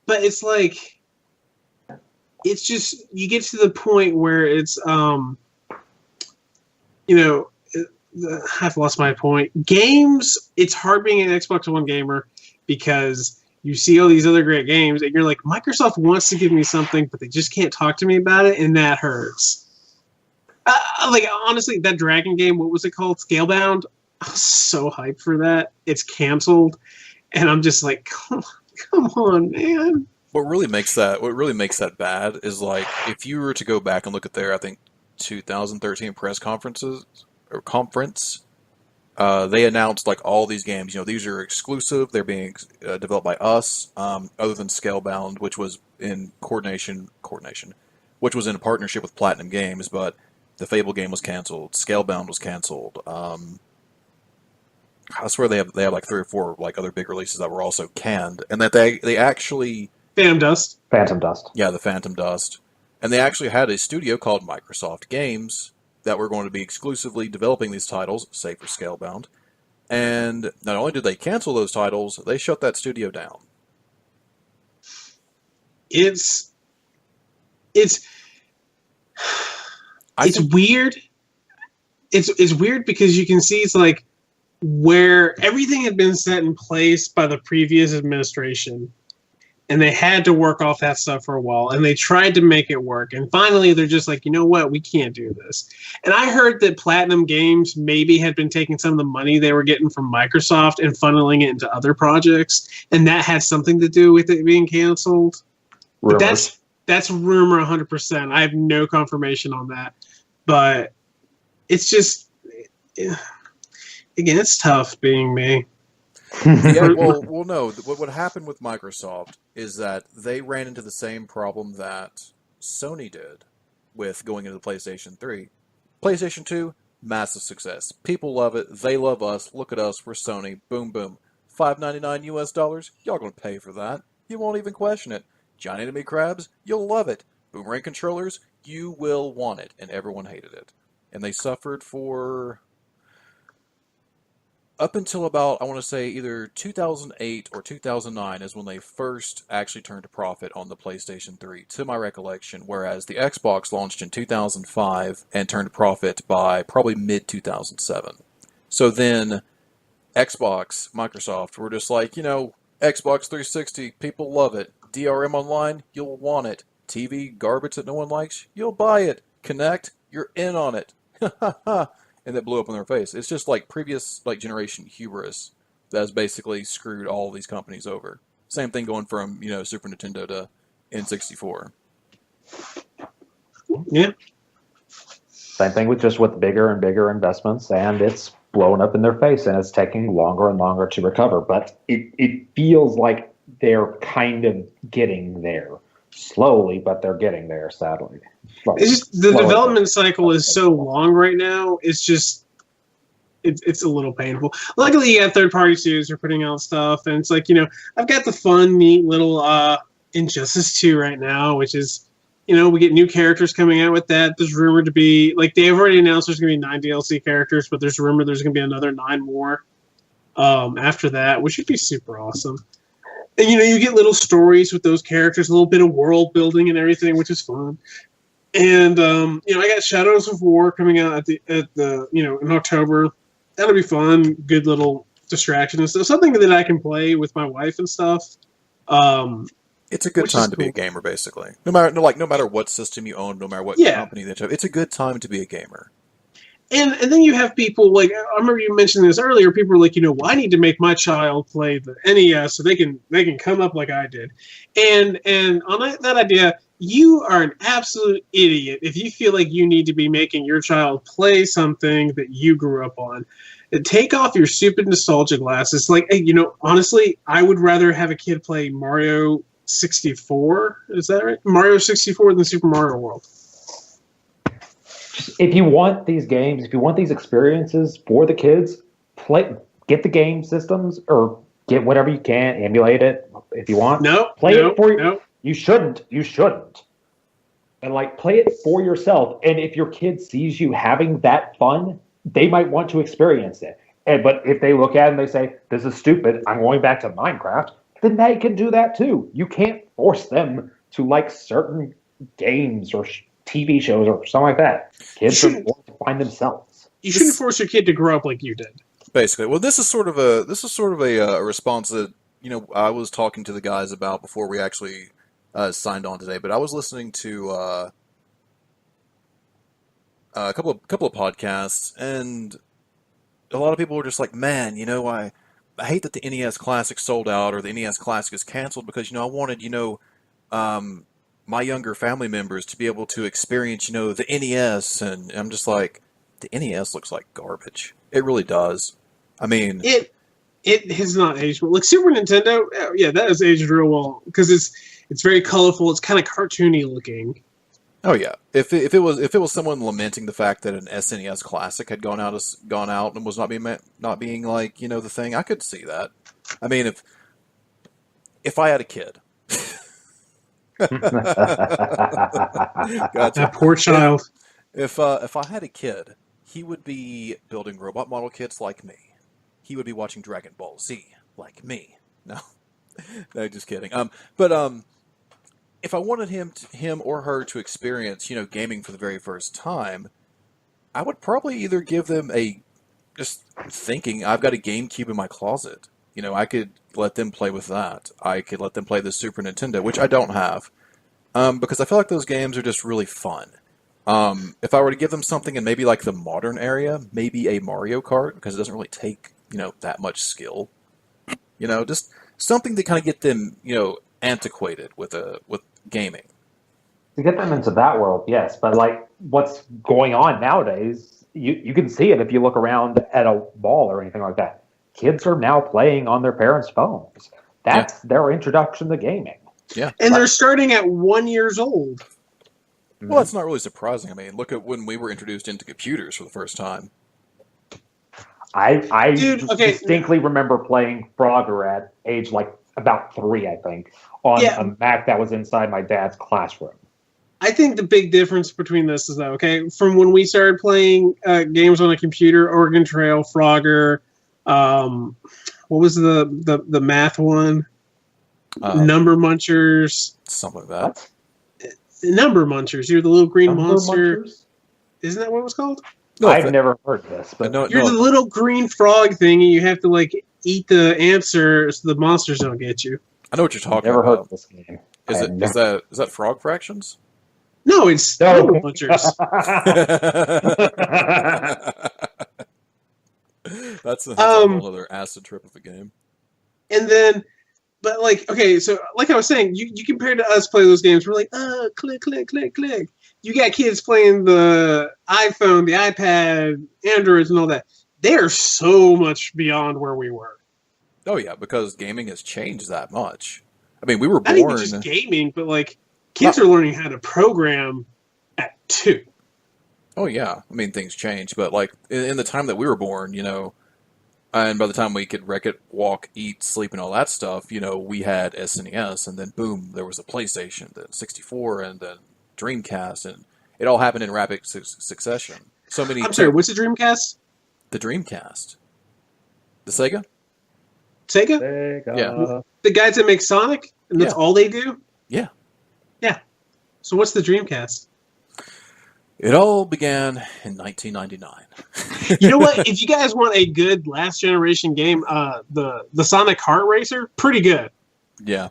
But it's it's just, you get to the point where it's, I've lost my point. Games, it's hard being an Xbox One gamer because you see all these other great games and you're Microsoft wants to give me something, but they just can't talk to me about it, and that hurts. Honestly, that Dragon game, what was it called? Scalebound? I was so hyped for that. It's canceled, and I'm just come on, man. What really makes that bad is if you were to go back and look at their, I think, 2013 press conference, they announced all these games. These are exclusive. They're being developed by us. Other than Scalebound, which was in coordination, which was in a partnership with Platinum Games. But The Fable game was canceled. Scalebound was canceled. I swear they have like 3 or 4 like other big releases that were also canned, and that they actually Phantom Dust. Phantom Dust. Yeah, the Phantom Dust, and they actually had a studio called Microsoft Games that were going to be exclusively developing these titles, save for Scalebound. And not only did they cancel those titles, they shut that studio down. It's think, weird. It's weird because you can see it's like where everything had been set in place by the previous administration, and they had to work off that stuff for a while, and they tried to make it work, and finally they're just like, you know what, we can't do this. And I heard that Platinum Games maybe had been taking some of the money they were getting from Microsoft and funneling it into other projects, and that had something to do with it being canceled. But that's rumor 100%. I have no confirmation on that, but it's just, again, it's tough being me. Yeah, well, no. What happened with Microsoft is that they ran into the same problem that Sony did with going into the PlayStation 3. PlayStation 2, massive success. People love it. They love us. Look at us. We're Sony. Boom, boom. $5.99 US. Y'all gonna pay for that. You won't even question it. Giant enemy crabs, you'll love it. Boomerang controllers, you will want it. And everyone hated it. And they suffered for up until about, I want to say, either 2008 or 2009 is when they first actually turned a profit on the PlayStation 3, to my recollection, whereas the Xbox launched in 2005 and turned a profit by probably mid-2007. So then Xbox, Microsoft, were just like, Xbox 360, people love it. DRM Online, you'll want it. TV garbage that no one likes, you'll buy it. Kinect, you're in on it. And that blew up in their face. It's just like previous generation hubris that has basically screwed all these companies over. Same thing going from Super Nintendo to N64. Yeah. Same thing with bigger and bigger investments, and it's blowing up in their face, and it's taking longer and longer to recover. But it feels like they're kind of getting there. Slowly, but they're getting there, sadly. It's just the development cycle is so long right now. It's just it's a little painful. Luckily, you have third-party studios who are putting out stuff, and it's like, I've got the fun, neat little Injustice 2 right now, which is, we get new characters coming out with that. There's rumored to be, they've already announced there's going to be 9 DLC characters, but there's rumor there's going to be another 9 more after that, which would be super awesome. And, you get little stories with those characters, a little bit of world building and everything, which is fun. And, I got Shadows of War coming out in October. That'll be fun. Good little distraction and stuff. Something that I can play with my wife and stuff. It's a good time to be a gamer, basically. No matter what system you own, no matter what company that you have, it's a good time to be a gamer. And then you have people I remember you mentioned this earlier. People are like, well, I need to make my child play the NES so they can come up like I did. And on that idea, you are an absolute idiot if you feel like you need to be making your child play something that you grew up on. And take off your stupid nostalgia glasses. Honestly, I would rather have a kid play Mario 64. Is that right? Mario 64 than Super Mario World. If you want these games, if you want these experiences for the kids, get the game systems or get whatever you can, emulate it if you want. You shouldn't. And play it for yourself. And if your kid sees you having that fun, they might want to experience it. But if they look at it and they say, this is stupid, I'm going back to Minecraft, then they can do that too. You can't force them to like certain games or TV shows or something like that. Kids are going to find themselves. You shouldn't force your kid to grow up like you did. Basically, well, this is sort of a response that I was talking to the guys about before we actually signed on today. But I was listening to a couple of podcasts, and a lot of people were just like, "Man, I hate that the NES Classic sold out or the NES Classic is canceled because I wanted my younger family members to be able to experience, the NES," and I'm just like, the NES looks like garbage. It really does. I mean, it has not aged well. Like Super Nintendo, yeah, that has aged real well because it's very colorful. It's kind of cartoony looking. Oh yeah. If it was someone lamenting the fact that an SNES classic had gone out and was not being like, the thing, I could see that. I mean, if I had a kid. Gotcha. That poor child. If I had a kid, he would be building robot model kits like me. He would be watching Dragon Ball Z like me. No, no, just kidding. But if I wanted him or her to experience, gaming for the very first time, I would probably either give them just thinking, I've got a GameCube in my closet. I could let them play with that. I could let them play the Super Nintendo, which I don't have, because I feel like those games are just really fun. If I were to give them something in maybe like the modern area, maybe a Mario Kart, because it doesn't really take, that much skill. Just something to kind of get them, antiquated with gaming. To get them into that world, yes, but like what's going on nowadays, you can see it if you look around at a mall or anything like that. Kids are now playing on their parents' phones. That's their introduction to gaming. Yeah, and they're starting at 1 year old. Well, that's not really surprising. I mean, look at when we were introduced into computers for the first time. I distinctly remember playing Frogger at age like about 3, I think, on a Mac that was inside my dad's classroom. I think the big difference between this is that, from when we started playing games on a computer, Oregon Trail, Frogger, what was the math one? Number Munchers. Something like that. Number Munchers. You're the little green monster. Munchers? Isn't that what it was called? No, I've never heard this. But you're the little green frog thing, and you have to eat the answer so the monsters don't get you. I know what you're talking never about. Heard of this game. Is that Frog Fractions? No, it's Number Munchers. That's a whole other acid trip of a game. And then, but so like I was saying, you compared to us play those games, we're like, click, click, click, click. You got kids playing the iPhone, the iPad, Androids, and all that. They are so much beyond where we were. Oh yeah, because gaming has changed that much. I mean, we were born. Not even just gaming, but kids are learning how to program at 2. Oh yeah, I mean things change, but in the time that we were born, and by the time we could wreck it, walk, eat, sleep, and all that stuff, we had SNES, and then boom, there was a PlayStation, then 64, and then Dreamcast, and it all happened in rapid succession. So many. I'm sorry, what's the Dreamcast? The Dreamcast. The Sega? Sega? Yeah. The guys that make Sonic, and that's all they do? Yeah. Yeah. So what's the Dreamcast? It all began in 1999. You know what? If you guys want a good last generation game, the Sonic Kart Racer, pretty good. Yeah.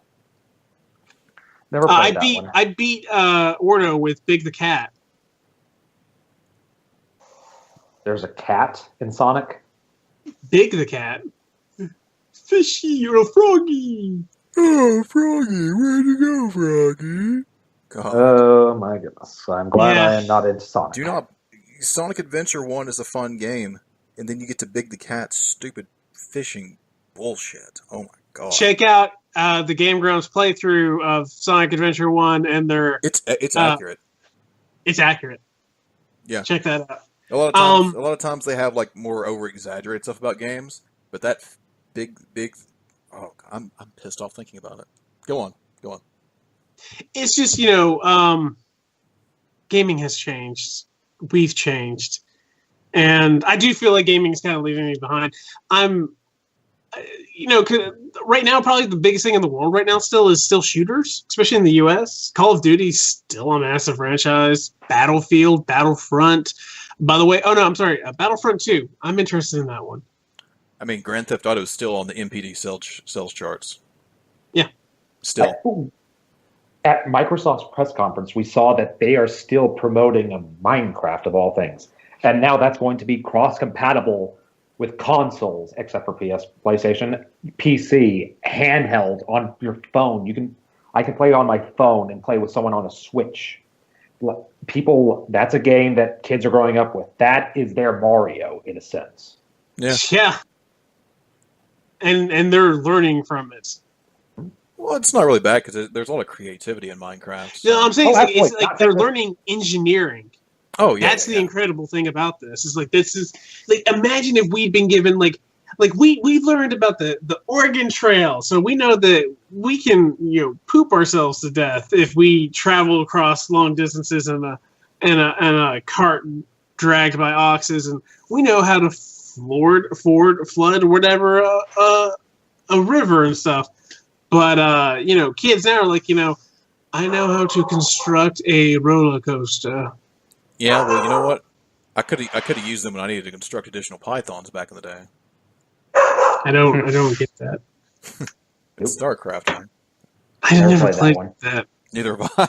Never played that one. I beat Ordo with Big the Cat. There's a cat in Sonic? Big the Cat. Fishy, you're a froggy. Oh, Froggy, where'd you go, Froggy? God. Oh my goodness. I'm glad I am not into Sonic. Sonic Adventure 1 is a fun game, and then you get to Big the Cat's stupid fishing bullshit. Oh my god. Check out the Game Grumps playthrough of Sonic Adventure 1 and their... It's accurate. It's accurate. Yeah. Check that out. A lot of times they have more over-exaggerated stuff about games, but that big oh, I'm pissed off thinking about it. Go on. It's just, gaming has changed. We've changed. And I do feel like gaming is kind of leaving me behind. Right now, probably the biggest thing in the world right now is still shooters, especially in the U.S. Call of Duty's still a massive franchise. Battlefield, Battlefront. By the way, Battlefront 2. I'm interested in that one. I mean, Grand Theft Auto is still on the MPD sales charts. Yeah. Still. At Microsoft's press conference, we saw that they are still promoting a Minecraft of all things. And now that's going to be cross-compatible with consoles, except for PlayStation, PC, handheld, on your phone. I can play on my phone and play with someone on a Switch. That's a game that kids are growing up with. That is their Mario, in a sense. Yeah. And they're learning from it. Well, it's not really bad because there's a lot of creativity in Minecraft. So. No, I'm saying absolutely. it's like they're learning engineering. Oh yeah, That's the incredible thing about this. Is like this is like imagine if we'd been given like we learned about the Oregon Trail, so we know that we can poop ourselves to death if we travel across long distances in a cart dragged by oxes, and we know how to flood whatever a river and stuff. But kids now are like I know how to construct a roller coaster. Yeah, well, you know what? I could have used them when I needed to construct additional pythons back in the day. I don't get that. It's StarCraft, man. I never played that. Neither have I. I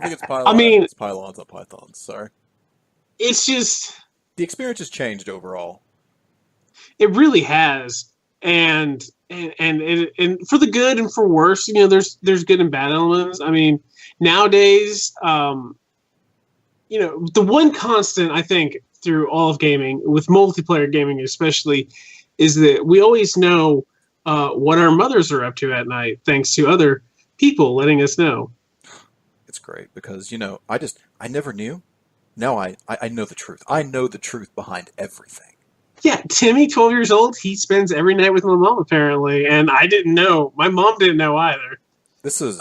think it's pylons. I mean, it's pylons, not pythons. Sorry. It's just the experience has changed overall. It really has, and for the good and for worse. There's good and bad elements. I mean, nowadays, the one constant I think through all of gaming, with multiplayer gaming especially, is that we always know what our mothers are up to at night, thanks to other people letting us know. It's great because I never knew. Now I know the truth. I know the truth behind everything. Yeah, Timmy, 12 years old, he spends every night with my mom apparently, and I didn't know. My mom didn't know either. This is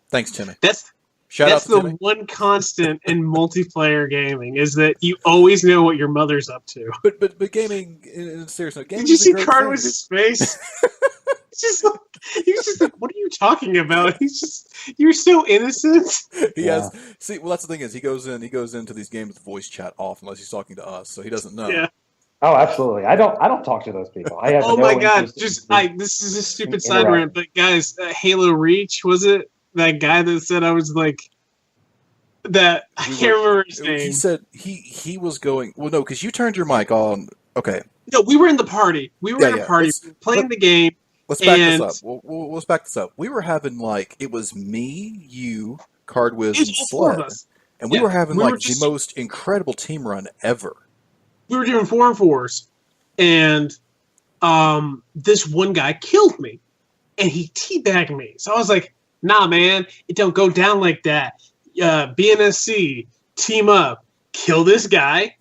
thanks, Timmy. That's the one constant in multiplayer gaming is that you always know what your mother's up to. But gaming, in serious note, gaming. Did you see Cardwiz's face? He was just like, "What are you talking about?" You're so innocent. He has. See, well, that's the thing is, he goes into these games with voice chat off unless he's talking to us, so he doesn't know. Yeah. Oh, absolutely. I don't talk to those people. I have. Oh my god! This is a stupid side rant, but guys, Halo Reach, was it that guy that said I was like that? I can't remember his name. He said he was going. Well, no, because you turned your mic on. Okay. No, we were in the party. We were in a party playing the game. Let's back this up. Let's back this up. We were having it was me, you, Cardwiz, and Sled, and we were having the most incredible team run ever. We were doing 4-on-4s, and this one guy killed me, and he teabagged me. So I was like, "Nah, man, it don't go down like that. BNSC, team up, kill this guy,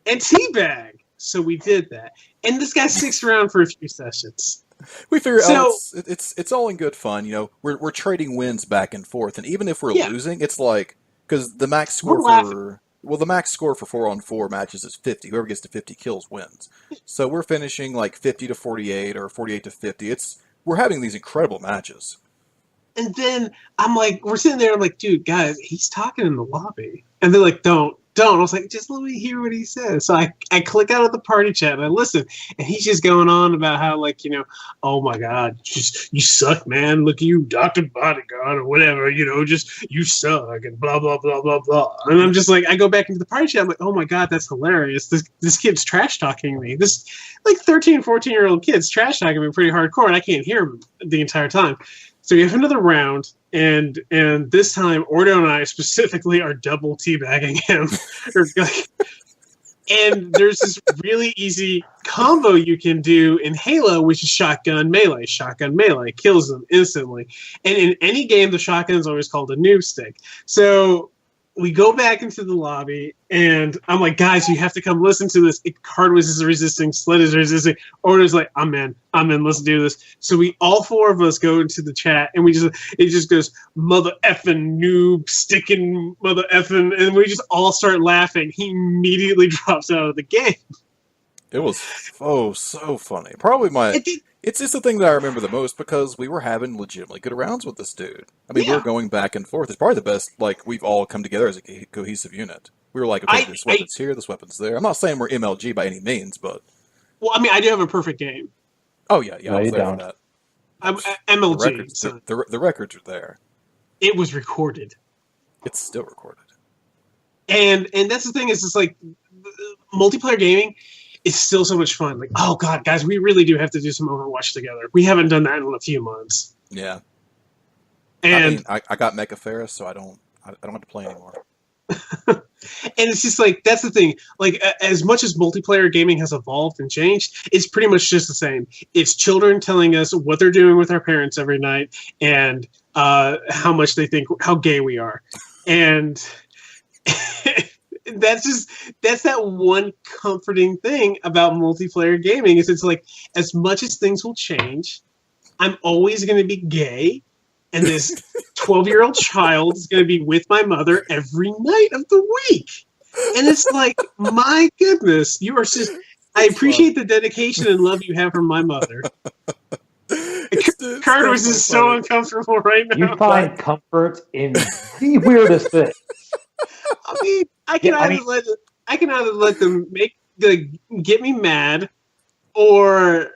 and teabag." So we did that, and this guy sticks around for a few sessions. We figure out it's all in good fun. We're trading wins back and forth, and even if we're losing, it's like because the max score the max score for 4-on-4 matches is 50. Whoever gets to 50 kills wins. So we're finishing 50-48 or 48-50. We're having these incredible matches. And then we're sitting there. I'm like, dude, guys, he's talking in the lobby, and they're like, don't. I was like, just let me hear what he says. So I click out of the party chat and I listen, and he's just going on about how oh my god, you suck, man. Look at you, Dr. Bodyguard or whatever, just you suck and blah blah blah blah blah. And I'm just like, I go back into the party chat. I'm like, oh my god, that's hilarious. This kid's trash talking me. This 13, 14-year-old kid's trash talking me pretty hardcore, and I can't hear him the entire time. So we have another round, and this time Ordo and I specifically are double teabagging him. And there's this really easy combo you can do in Halo, which is shotgun melee. Shotgun melee kills them instantly. And in any game, the shotgun is always called a noob stick. So we go back into the lobby, and I'm like, guys, you have to come listen to this. Cardwiz is resisting, Sled is resisting. Order's like, I'm in, let's do this. So we all four of us go into the chat, and it just goes, mother effing noob, sticking mother effing, and we just all start laughing. He immediately drops out of the game. It was so funny. Probably it's just the thing that I remember the most because we were having legitimately good rounds with this dude. I mean, we were going back and forth. It's probably the best, we've all come together as a cohesive unit. We were like, okay, this weapon's here, this weapon's there. I'm not saying we're MLG by any means, but... Well, I mean, I do have a perfect game. Oh, yeah, no, I'm you there don't. for that. I'm MLG. The records are there. It was recorded. It's still recorded. And that's the thing, is it's multiplayer gaming... It's still so much fun. Oh god, guys, we really do have to do some Overwatch together. We haven't done that in a few months. Yeah. And I got Mecha Ferris, so I don't have to play anymore. And it's just like, that's the thing. Like, as much as multiplayer gaming has evolved and changed, it's pretty much just the same. It's children telling us what they're doing with our parents every night and how much they think, how gay we are. And that's that one comforting thing about multiplayer gaming is it's like, as much as things will change, I'm always going to be gay. And this 12-year-old child is going to be with my mother every night of the week. And it's like, my goodness, you are just... I appreciate the dedication and love you have for my mother. Cardwiz is so uncomfortable right now. You find comfort in the weirdest things. I mean, I can either let them get me mad, or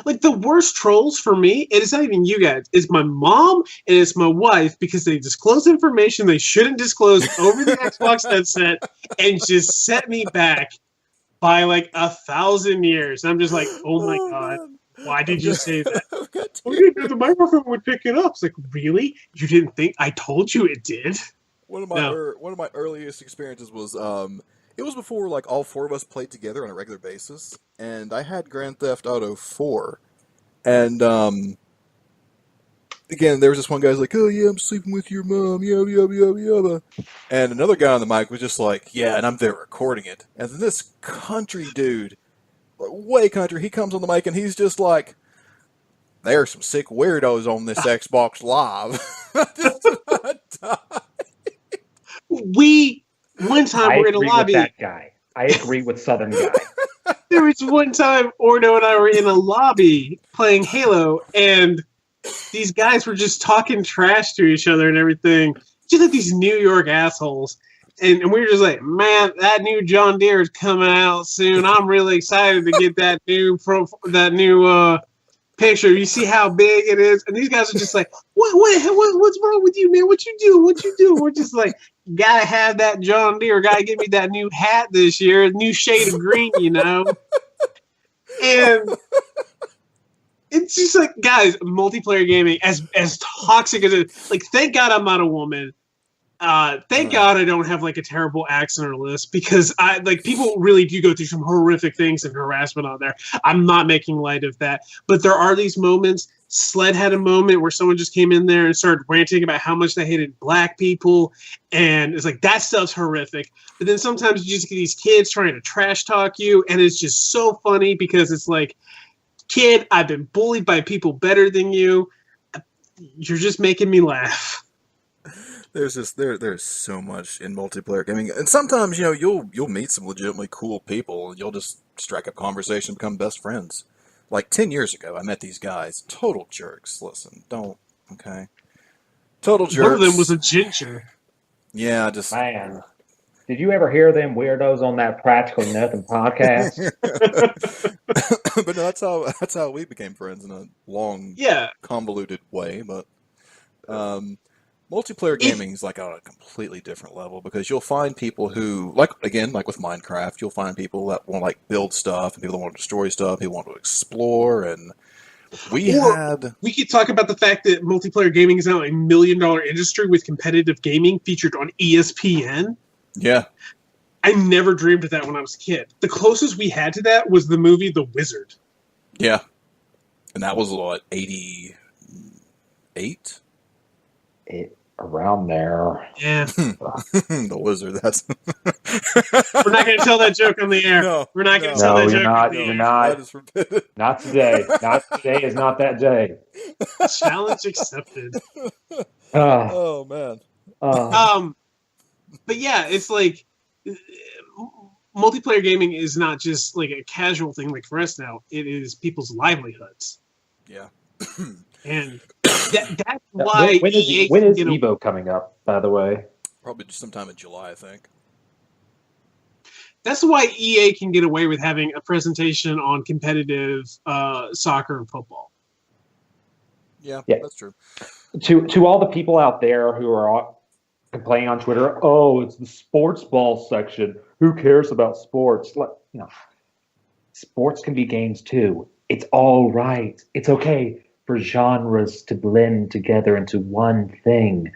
like the worst trolls for me, it is not even you guys. It's my mom and it's my wife because they disclose information they shouldn't disclose over the Xbox headset and just set me back by like 1,000 years. I'm just like, oh my god, why did you say that? The microphone would pick it up. It's like, really? You didn't think? I told you it did. One of my earliest experiences was it was before like all four of us played together on a regular basis, and I had Grand Theft Auto 4, and again there was this one guy's like, oh yeah, I'm sleeping with your mom, yabba yabba yabba yabba, and another guy on the mic was just like, yeah, and I'm there recording it, and then this country dude, way country, he comes on the mic and he's just like, there are some sick weirdos on this Xbox Live. One time we're in a lobby. With that guy. I agree with Southern guy. There was one time Ordo and I were in a lobby playing Halo, and these guys were just talking trash to each other and everything. Just like these New York assholes. And we were just like, man, that new John Deere is coming out soon. I'm really excited to get that new picture. You see how big it is? And these guys are just like, what's wrong with you, man? What you do? We're just like, gotta have that John Deere. Gotta give me that new hat this year, a new shade of green, you know? And it's just like, guys, multiplayer gaming, as toxic as it is, like, thank God I'm not a woman. Thank God I don't have like a terrible accent or list, because people really do go through some horrific things and harassment on there. I'm not making light of that, but there are these moments. Sled had a moment where someone just came in there and started ranting about how much they hated black people, and it's like, that stuff's horrific. But then sometimes you just get these kids trying to trash talk you, and it's just so funny because it's like, kid, I've been bullied by people better than you. You're just making me laugh. There's so much in multiplayer gaming, and sometimes you'll meet some legitimately cool people, and you'll just strike up conversation, become best friends. Like 10 years ago, I met these guys, total jerks. Listen, okay, total jerks. One of them was a ginger. Yeah, man. Did you ever hear them weirdos on that Practically Nothing podcast? But no, that's how we became friends in a long, convoluted way. But multiplayer gaming is like on a completely different level, because you'll find people who, like with Minecraft, you'll find people that want to like build stuff, and people that want to destroy stuff, people want to explore, and we could talk about the fact that multiplayer gaming is now a $1 million industry with competitive gaming featured on ESPN. Yeah. I never dreamed of that when I was a kid. The closest we had to that was the movie The Wizard. Yeah. And that was what, 88? Around there. Yeah. The Wizard, that's... We're not going to tell that joke on the air. No, we're not going to tell that joke on the air. You're not. That is forbidden. Not today. Not today is not that day. Challenge accepted. Oh, man. But yeah, it's like multiplayer gaming is not just like a casual thing like for us now. It is people's livelihoods. Yeah. And that's why when is Evo coming up, by the way? Probably just sometime in July, I think. That's why EA can get away with having a presentation on competitive soccer and football. Yeah, that's true. To all the people out there who are complaining on Twitter, oh, it's the sports ball section. Who cares about sports? Sports can be games too. It's all right. It's okay for genres to blend together into one thing.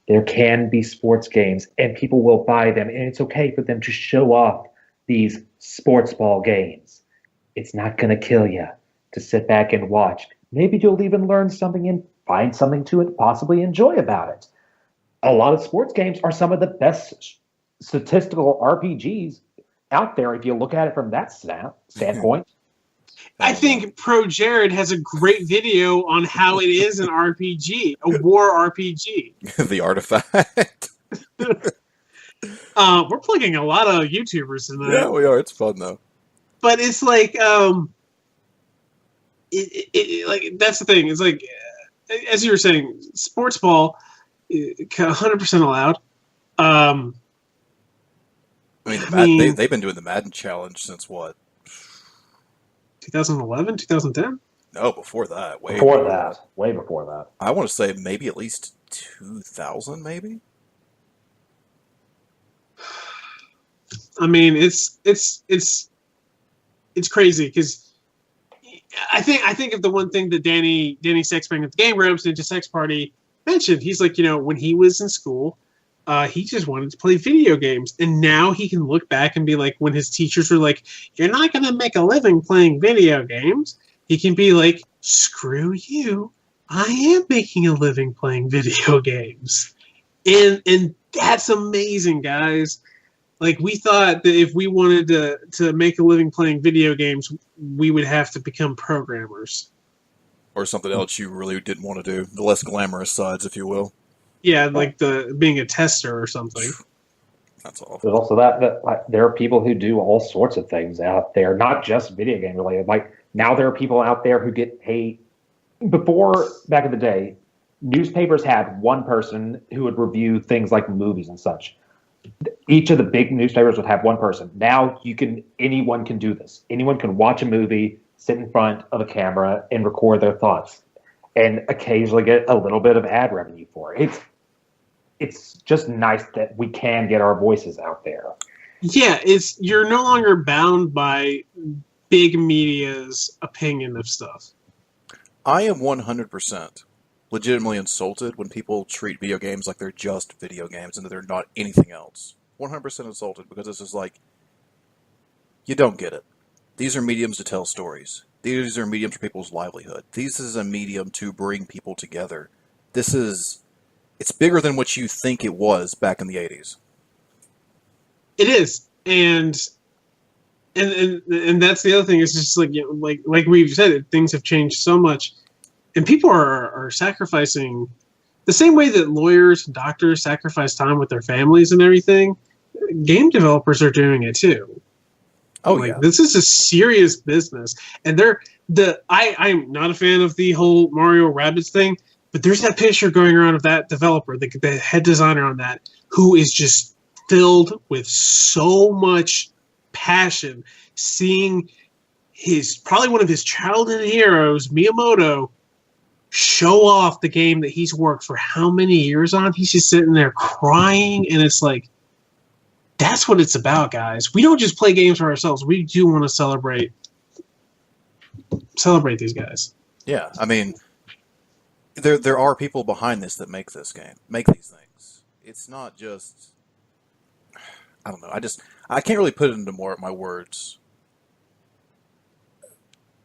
There can be sports games, and people will buy them, and it's okay for them to show off these sports ball games. It's not going to kill you to sit back and watch. Maybe you'll even learn something and find something to possibly enjoy about it. A lot of sports games are some of the best statistical RPGs out there if you look at it from that standpoint. I think Pro Jared has a great video on how it is an RPG, a war RPG. The Artifact. We're plugging a lot of YouTubers tonight. Yeah, we are. It's fun though. But it's like, like that's the thing. It's like, as you were saying, sports ball, 100% allowed. I mean, they've been doing the Madden challenge since what? 2011, 2010? No, before that. Way before that. I want to say maybe at least 2000, maybe. I mean, it's crazy because I think of the one thing that Danny Sexbang at the Game Grumps Ninja Sex Party mentioned. He's like, when he was in school, he just wanted to play video games, and now he can look back and be like, when his teachers were like, "You're not going to make a living playing video games," he can be like, "Screw you! I am making a living playing video games," and that's amazing, guys. Like, we thought that if we wanted to make a living playing video games, we would have to become programmers. Or something else you really didn't want to do. The less glamorous sides, if you will. Yeah, like being a tester or something. That's all. There's also that there are people who do all sorts of things out there, not just video game related. Like, now there are people out there who get paid. Before, back in the day, newspapers had one person who would review things like movies and such. Each of the big newspapers would have one person. Now anyone can do this. Anyone can watch a movie, sit in front of a camera, and record their thoughts, and occasionally get a little bit of ad revenue for it. It's just nice that we can get our voices out there. Yeah, you're no longer bound by big media's opinion of stuff. I am 100% legitimately insulted when people treat video games like they're just video games and that they're not anything else. 100% insulted, because it's just like, you don't get it. These are mediums to tell stories. These are mediums for people's livelihood. This is a medium to bring people together. It's bigger than what you think it was back in the 80s. It is, and that's the other thing. It's just like, like we've said, things have changed so much, and people are sacrificing the same way that lawyers and doctors sacrifice time with their families and everything. Game developers are doing it too. Oh, yeah. This is a serious business, and I'm not a fan of the whole Mario Rabbids thing, but there's that picture going around of that developer, the head designer on that, who is just filled with so much passion, seeing probably one of his childhood heroes, Miyamoto, show off the game that he's worked for how many years on. He's just sitting there crying, and it's like, that's what it's about, guys. We don't just play games for ourselves. We do want to celebrate these guys. Yeah, I mean, there are people behind this that make these things. It's not just, I don't know. I can't really put it into my words.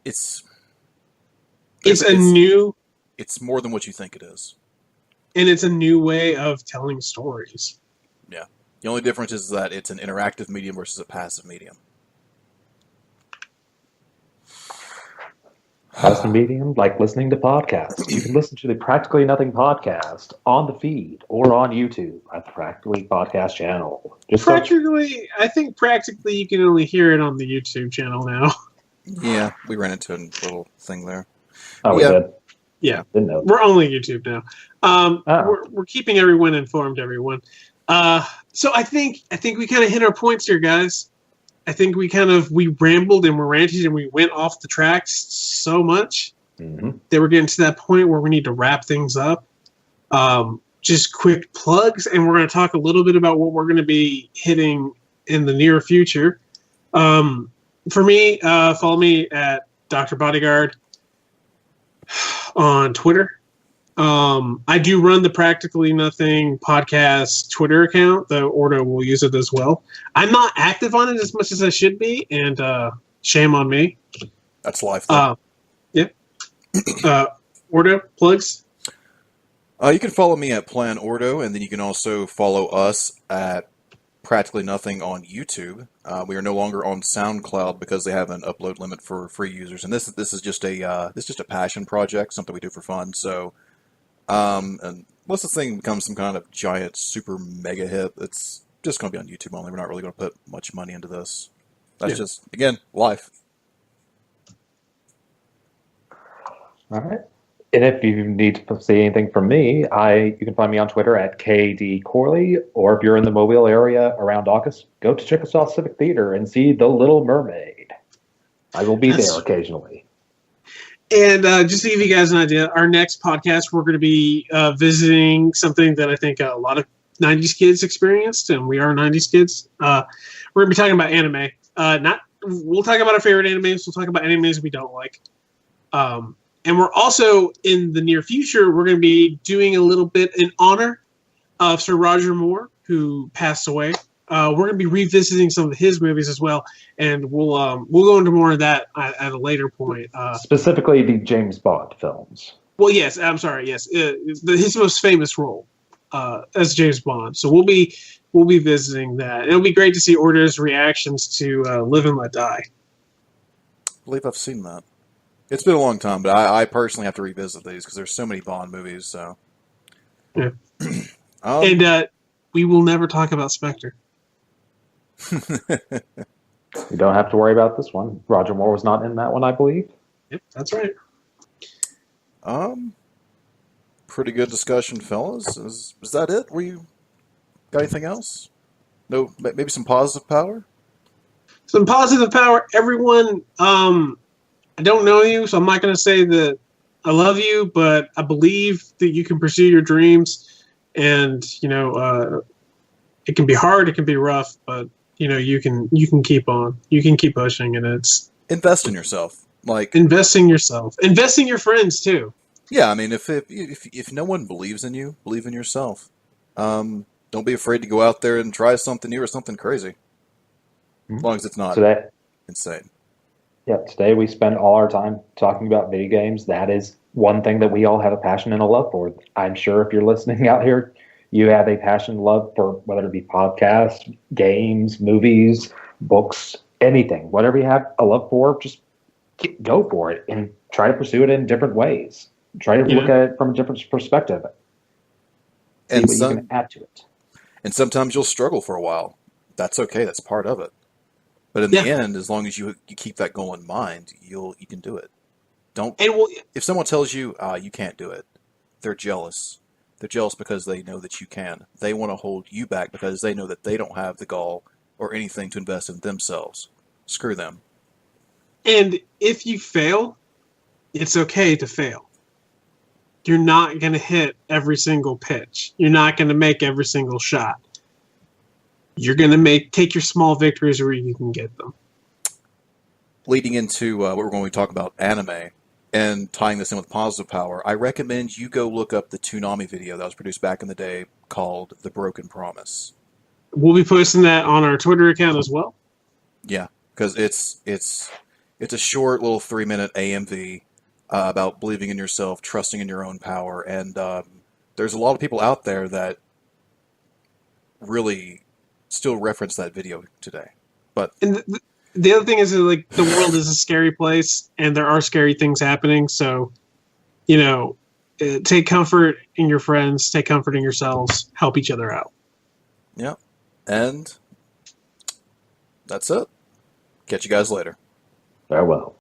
It's more than what you think it is. And it's a new way of telling stories. Yeah. The only difference is that it's an interactive medium versus a passive medium. Passive medium, like listening to podcasts. You can listen to the Practically Nothing podcast on the feed or on YouTube at the Practically Podcast channel. I think practically you can only hear it on the YouTube channel now. Yeah, we ran into a little thing there. Oh, we did? Yeah. Didn't know. We're only YouTube now. We're keeping everyone informed, everyone. So I think we kind of hit our points here, guys. I think we rambled and we ranted and we went off the tracks so much that we're getting to that point where we need to wrap things up. Just quick plugs, and we're going to talk a little bit about what we're going to be hitting in the near future. For me, follow me at Dr. Bodyguard on Twitter. I do run the Practically Nothing podcast Twitter account, though Ordo will use it as well. I'm not active on it as much as I should be, and shame on me. That's life, though. Yeah. Ordo, plugs? You can follow me at Plan Ordo, and then you can also follow us at Practically Nothing on YouTube. We are no longer on SoundCloud because they have an upload limit for free users, and this is just a passion project, something we do for fun. So, and unless this thing becomes some kind of giant super mega hit, it's just going to be on YouTube only. We're not really going to put much money into this. That's just, again, life. All right. And if you need to see anything from me, you can find me on Twitter at KD Corley, or if you're in the Mobile area around August, go to Chickasaw Civic Theater and see The Little Mermaid. I will be there occasionally. And just to give you guys an idea, our next podcast, we're going to be visiting something that I think a lot of 90s kids experienced, and we are 90s kids. We're going to be talking about anime. We'll talk about our favorite animes. We'll talk about animes we don't like. And we're also, in the near future, we're going to be doing a little bit in honor of Sir Roger Moore, who passed away. We're going to be revisiting some of his movies as well, and we'll go into more of that at a later point. Specifically, the James Bond films. Well, yes, I'm sorry, yes, his most famous role as James Bond. So we'll be visiting that. It'll be great to see Order's reactions to Live and Let Die. I believe I've seen that. It's been a long time, but I personally have to revisit these because there's so many Bond movies. So, yeah. And we will never talk about Spectre. You don't have to worry about this one. Roger Moore was not in that one, I believe. Yep, that's right. Pretty good discussion, fellas. Is that it? Got anything else? No, maybe some positive power? Some positive power. Everyone, I don't know you, so I'm not going to say that I love you, but I believe that you can pursue your dreams. And, it can be hard, it can be rough, but, you can keep on. You can keep pushing, and it's... Invest in yourself. Investing yourself. Investing your friends, too. Yeah, I mean, if no one believes in you, believe in yourself. Don't be afraid to go out there and try something new or something crazy. As long as it's not insane. Yeah, today we spend all our time talking about video games. That is one thing that we all have a passion and a love for. I'm sure if you're listening out here, you have a passion and love for whether it be podcasts, games, movies, books, anything. Whatever you have a love for, just go for it and try to pursue it in different ways. Try to look at it from a different perspective. See what you can add to it. And sometimes you'll struggle for a while. That's okay. That's part of it. But in the end, as long as you keep that goal in mind, you can do it. If someone tells you you can't do it, they're jealous. They're jealous because they know that you can. They want to hold you back because they know that they don't have the gall or anything to invest in themselves. Screw them. And if you fail, it's okay to fail. You're not going to hit every single pitch. You're not going to make every single shot. You're going to take your small victories where you can get them. Leading into what we're going to talk about, anime, and tying this in with positive power, I recommend you go look up the Toonami video that was produced back in the day called The Broken Promise. We'll be posting that on our Twitter account as well. Yeah, because it's a short little 3-minute AMV about believing in yourself, trusting in your own power, and there's a lot of people out there that really still reference that video today. But the other thing is that, like, the world is a scary place, and there are scary things happening. So, take comfort in your friends, take comfort in yourselves, help each other out. Yeah, and that's it. Catch you guys later. Farewell.